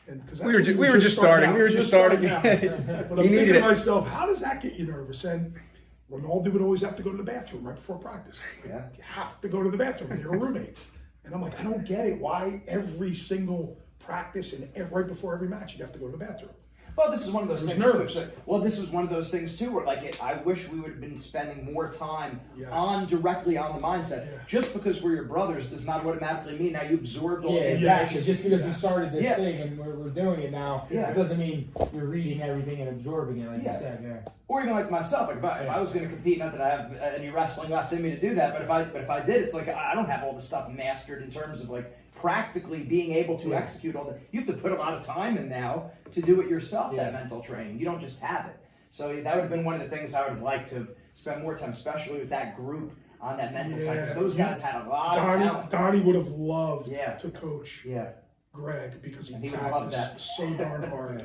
And because we were just starting. We were just starting. But I'm thinking to myself, how does that get you nervous? And Rinaldi would always have to go to the bathroom right before practice. Yeah. You have to go to the bathroom. They're roommates. And I'm like, I don't get it. Why every single practice and right before every match you'd have to go to the bathroom? Well, this is one of those things. Nervous. Well, this is one of those things too, where I wish we would have been spending more time directly on the mindset. Yeah. Just because we're your brothers does not automatically mean now you absorbed all the exactly. Just because we started this thing and we're doing it now, it doesn't mean you're reading everything and absorbing it, like you said. Yeah. Or even like myself, if I was going to compete, not that I have any wrestling left in me to do that, but if I did, it's like I don't have all the stuff mastered in terms of practically being able to execute all that. You have to put a lot of time in now to do it yourself, that mental training. You don't just have it. So that would have been one of the things I would have liked to spend more time, especially with that group on that mental side. Because those guys had a lot of talent. Donny would have loved to coach Greg because he practiced so darn hard.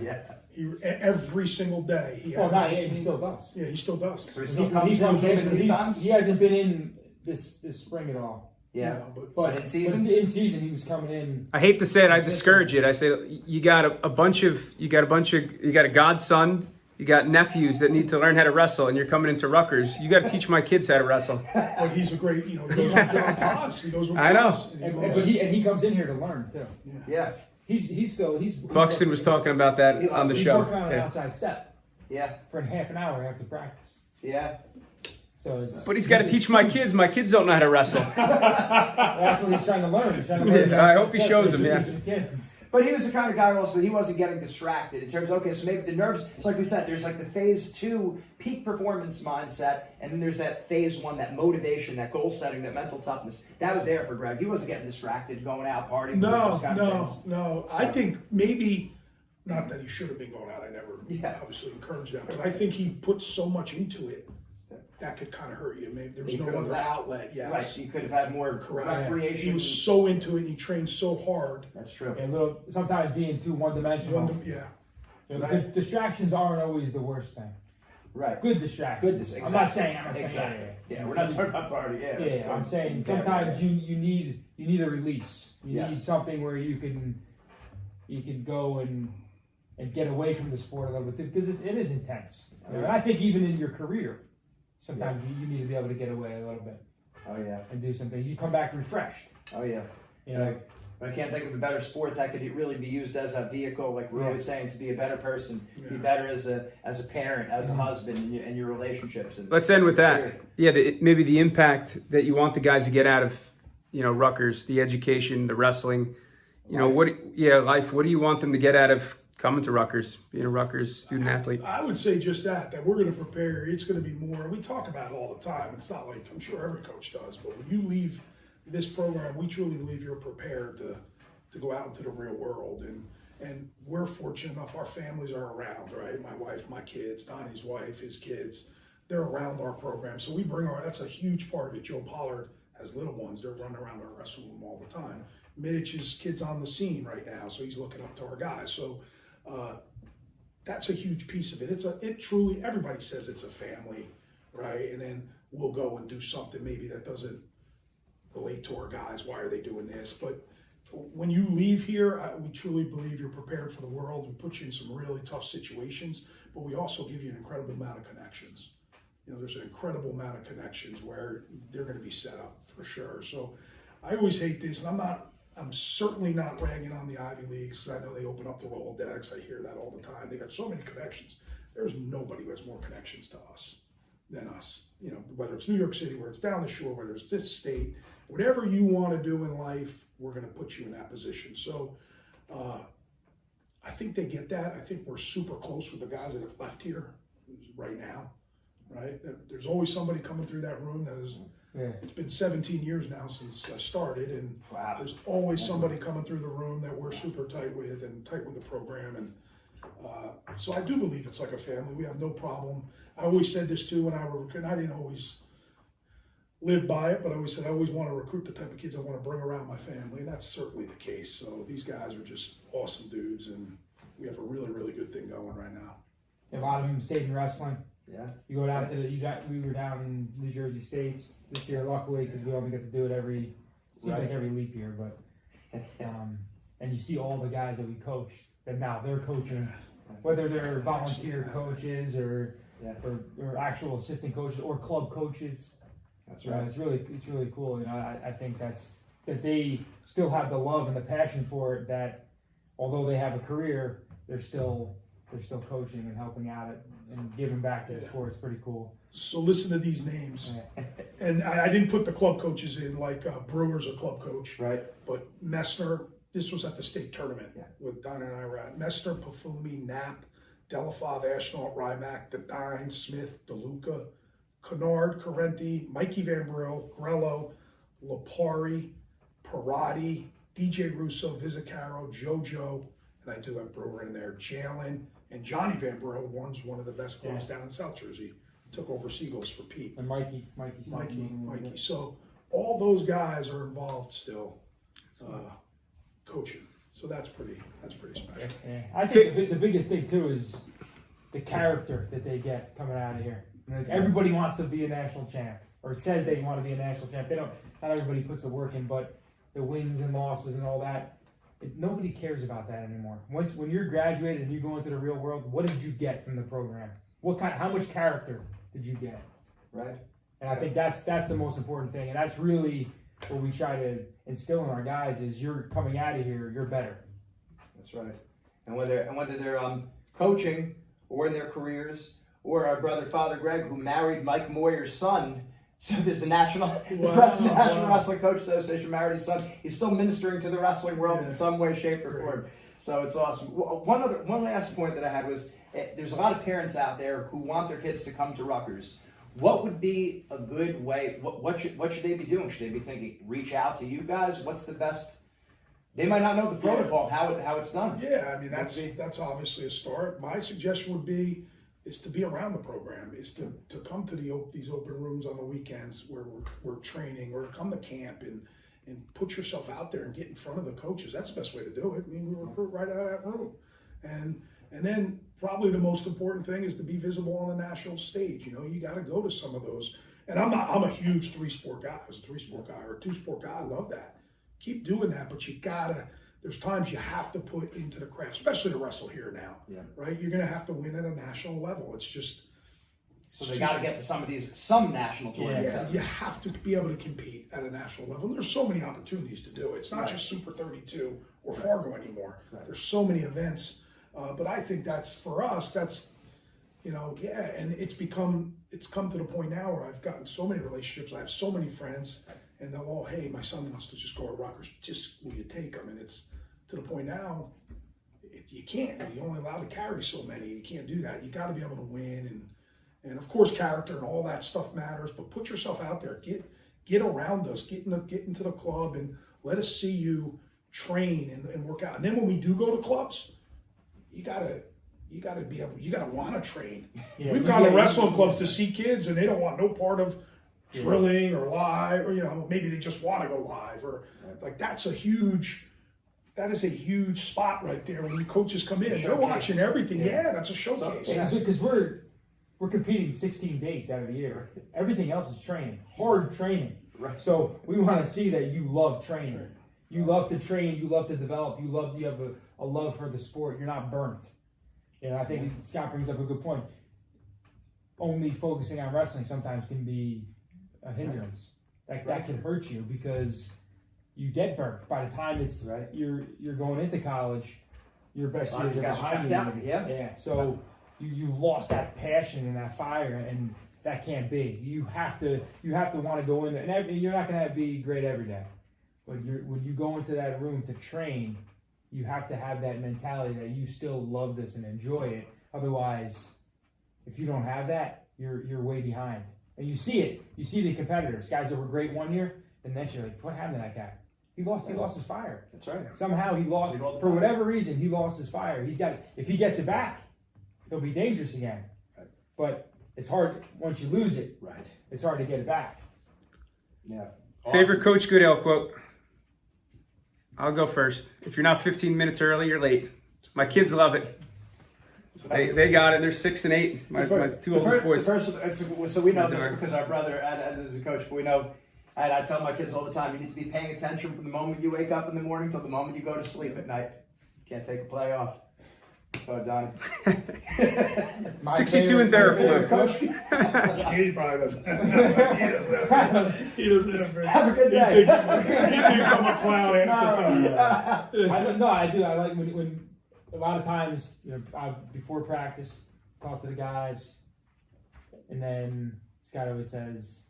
He every single day. He still does. Yeah, he still does. So he still comes in times? He hasn't been in this spring at all. Yeah, but in season he was coming in. I hate to say it, I discourage it. I say you got a godson You got nephews that need to learn how to wrestle, and you're coming into Rutgers. You got to teach my kids how to wrestle. Like he's a great, he goes with John Paz. He goes with I know. Paz, And he comes in here to learn too. Yeah. He's Buxton was talking about that on the he's show. working on an Yeah. outside step Yeah. for half an hour after practice. Yeah. So it's, But he's got to teach my kids. My kids don't know how to wrestle. that's what he's trying to learn. He's trying to learn. Yeah, I hope he shows them, yeah. Kids. But he was the kind of guy also, he wasn't getting distracted in terms of, okay, so maybe the nerves, it's like we said, there's like the phase 2 peak performance mindset, and then there's that phase 1, that motivation, that goal setting, that mental toughness. That was there for Greg. He wasn't getting distracted, going out, partying. No, those kind of things. no. I think maybe, not that he should have been going out. I never obviously encouraged that, but I think he put so much into it that could kind of hurt you. Maybe there was no other outlet. Yes, Right, you could have had more recreation. He was so into it and he trained so hard. That's true. Yeah, sometimes being too one-dimensional. Right. Distractions aren't always the worst thing. Right. Good distractions. Exactly. I'm not saying. Exactly. Yeah, we're not talking about party. Yeah, I'm saying sometimes you need a release. You need something where you can go and get away from the sport a little bit because it is intense. And I think even in your career, sometimes you need to be able to get away a little bit. Oh yeah. And do something. You come back refreshed. Oh yeah. You know. I can't think of a better sport that could really be used as a vehicle, like we're always saying, to be a better person, be better as a parent, as a husband, and your relationships. And let's end with that. Yeah, maybe the impact that you want the guys to get out of, Rutgers, the education, the wrestling, life. What do you want them to get out of coming to Rutgers, being a Rutgers student athlete? I would say just that we're going to prepare. It's going to be more. We talk about it all the time. It's not like, I'm sure every coach does, but when you leave this program, we truly believe you're prepared to go out into the real world. And we're fortunate enough, our families are around, right? My wife, my kids, Donny's wife, his kids, they're around our program. So we that's a huge part of it. Joe Pollard has little ones. They're running around our wrestle room all the time. Mitch's kid's on the scene right now, so he's looking up to our guys. So that's a huge piece of it. It truly, everybody says it's a family, right? And then we'll go and do something maybe that doesn't relate to our guys. Why are they doing this? But when you leave here, we truly believe you're prepared for the world. We put you in some really tough situations, but we also give you an incredible amount of connections. There's an incredible amount of connections where they're going to be set up for sure. So I always hate this, and I'm certainly not ragging on the Ivy Leagues because I know they open up the Rolodex. I hear that all the time. They got so many connections. There's nobody who has more connections to us than us. Whether it's New York City, whether it's down the shore, whether it's this state, whatever you want to do in life, we're going to put you in that position. So I think they get that. I think we're super close with the guys that have left here right now, right? There's always somebody coming through that room that is. Yeah. It's been 17 years now since I started, and there's always somebody coming through the room that we're super tight with and tight with the program. And so I do believe it's like a family. We have no problem. I always said this too when I was recruiting. I didn't always live by it, but I always said I always want to recruit the type of kids I want to bring around my family, and that's certainly the case. So these guys are just awesome dudes, and we have a really, really good thing going right now. A lot of them stayed in wrestling. Yeah. You go down we were down in New Jersey States this year, luckily, because we only get to do it every leap year. But and you see all the guys that we coached that now they're coaching, whether they're volunteer coaches or actual assistant coaches or club coaches. That's right. It's really cool. I think that they still have the love and the passion for it. That although they have a career, they're still coaching and helping out and giving back to the sport. It's pretty cool. So listen to these names. And I didn't put the club coaches in, like Brewer's a club coach. Right. But Messner, this was at the state tournament with Don and I were at. Messner, Pafumi, Knapp, Delafav, Ashnault, Rymack, Dedine, Smith, DeLuca, Kennard, Correnti, Mikey Van Brill, Grello, Lapari, Parati, DJ Russo, Vizzacaro, JoJo, and I do have Brewer in there, Jalen, and Johnny Van Brill runs one of the best clubs down in South Jersey. Took over Seagulls for Pete. And Mikey. So all those guys are involved still, coaching. So that's pretty special. Yeah. I think the biggest thing too is the character that they get coming out of here. Like everybody wants to be a national champ, or says they want to be a national champ. Not everybody puts the work in, but the wins and losses and all that, Nobody cares about that anymore. When you're graduated and you go into the real world, what did you get from the program? How much character did you get? Right. And I think that's the most important thing, and that's really what we try to instill in our guys is you're coming out of here, you're better. That's right. And whether they're coaching or in their careers, or our brother Father Greg, who married Mike Moyer's son. So there's the National Wrestling Coach Association married his son. He's still ministering to the wrestling world in some way, shape, or form. So it's awesome. One last point that I had was there's a lot of parents out there who want their kids to come to Rutgers. What would be a good way? What should they be doing? Should they be thinking, reach out to you guys? What's the best? They might not know the protocol of how it's done. Yeah, I mean that's obviously a start. My suggestion would be is to be around the program, is to come to these open rooms on the weekends where we're training, or come to camp and put yourself out there and get in front of the coaches. That's the best way to do it. I mean, we recruit right out of that room. And then probably the most important thing is to be visible on the national stage. You know, you got to go to some of those. And I'm a huge 3-sport guy. I was a 3-sport guy or a 2-sport guy. I love that. Keep doing that, but you gotta. There's times you have to put into the craft, especially to wrestle here now. Yeah. Right? You're gonna have to win at a national level. It's just. So they got to get to some national tournaments. Yeah, you have to be able to compete at a national level. And there's so many opportunities to do it. It's not just Super 32 or Fargo anymore. Right. There's so many events. But I think that's, for us, that's, and it's come to the point now where I've gotten so many relationships. I have so many friends, and they're all, hey, my son wants to just go to Rutgers. Just will you take him? And it's to the point now, you can't. You're only allowed to carry so many. You can't do that. You got to be able to win, and of course, character and all that stuff matters. But put yourself out there. Get around us. Get into the club, and let us see you train and work out. And then when we do go to clubs, you gotta be able. You gotta want to train. Yeah, we've gone to wrestling clubs to see kids, and they don't want no part of drilling or live, or maybe they just want to go live, or like that is a huge spot right there when the coaches come in. They're watching everything. Yeah, that's a showcase. Because we're competing 16 dates out of the year. Everything else is training, hard training. Right. So we want to see that you love training. Right. You love to train. You love to develop. You have a love for the sport. You're not burnt. I think Scott brings up a good point. Only focusing on wrestling sometimes can be a hindrance. That can hurt you because you get burnt. By the time it's you're going into college, your best years are behind you. Yeah. So you've lost that passion and that fire, and that can't be. You have to want to go in there, and you're not going to be great every day. But when you go into that room to train, you have to have that mentality that you still love this and enjoy it. Otherwise, if you don't have that, you're way behind. And you see it. You see the competitors, guys that were great one year, and next year, like, what happened to that guy? He lost his fire. That's right. Somehow he lost, for whatever reason, he lost his fire. If he gets it back, he'll be dangerous again. Right. But it's hard, once you lose it, it's hard to get it back. Yeah. Favorite Coach Goodale quote? I'll go first. If you're not 15 minutes early, you're late. My kids love it. They got it. They're 6 and 8. My two oldest boys. So we know this because our brother Ed is a coach, but we know, and I tell my kids all the time, you need to be paying attention from the moment you wake up in the morning till the moment you go to sleep at night. You can't take a play off. Go ahead, Donny. 62 and Theraflu. Coach. He probably doesn't. He doesn't. Have a good day. He thinks I'm a clown. I do. I like when a lot of times, before practice, talk to the guys, and then Scott always says,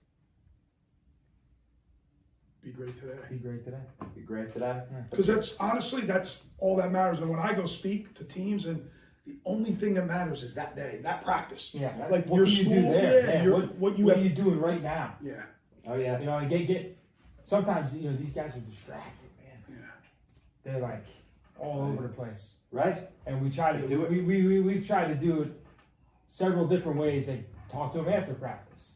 be great today. Be great today. Be great today. Because that's all that matters. And when I go speak to teams, and the only thing that matters is that day, that practice. Yeah. Like what your can school, you do there? Yeah, what are you doing right now? Yeah. Oh yeah. And get. Sometimes these guys are distracted, man. Yeah. They're like all over the place. Right. And we try to do it. We've tried to do it several different ways. Like talk to them after practice,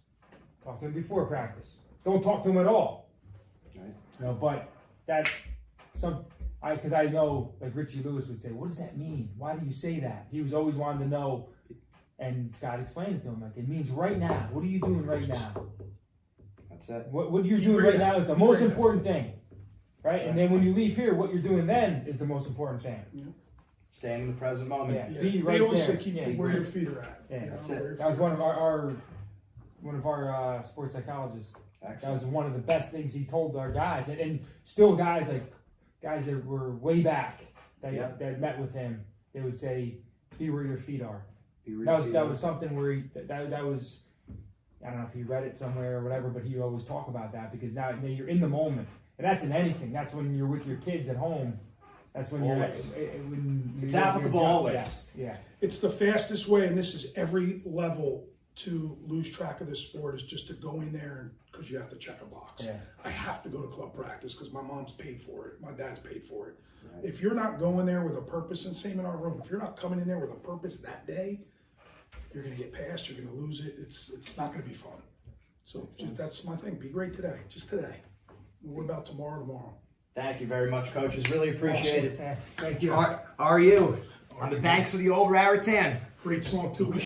talk to them before practice. Don't talk to them at all. But that's because I know, like Richie Lewis would say, what does that mean? Why do you say that? He was always wanting to know, and Scott explained it to him. Like, it means right now. What are you doing right now? That's it. What you're doing right now is the most important thing. right? And then when you leave here, what you're doing then is the most important thing. Staying in the present moment. Yeah, Yeah. be right They always there. say keep Yeah, where your feet are at. Yeah, you know, that's where it. your That was feet one of our sports psychologists. Excellent. That was one of the best things he told our guys, and still guys that were way back that met with him. They would say, "Be where your feet are." That was something where that was. I don't know if he read it somewhere or whatever, but he would always talk about that because now you're in the moment, and that's in anything. That's when you're with your kids at home. That's when It's applicable always. Yes. Yeah. It's the fastest way, and this is every level to lose track of this sport, is just to go in there and because you have to check a box. Yeah. I have to go to club practice because my mom's paid for it, my dad's paid for it. Right. If you're not going there with a purpose, and same in our room, if you're not coming in there with a purpose that day, you're going to get passed. You're going to lose it. It's not going to be fun. So that's my thing. Be great today, just today. What about tomorrow? Thank you very much, coaches. Really appreciate it. Thank you. Are you on the banks of the old Raritan? Great song too.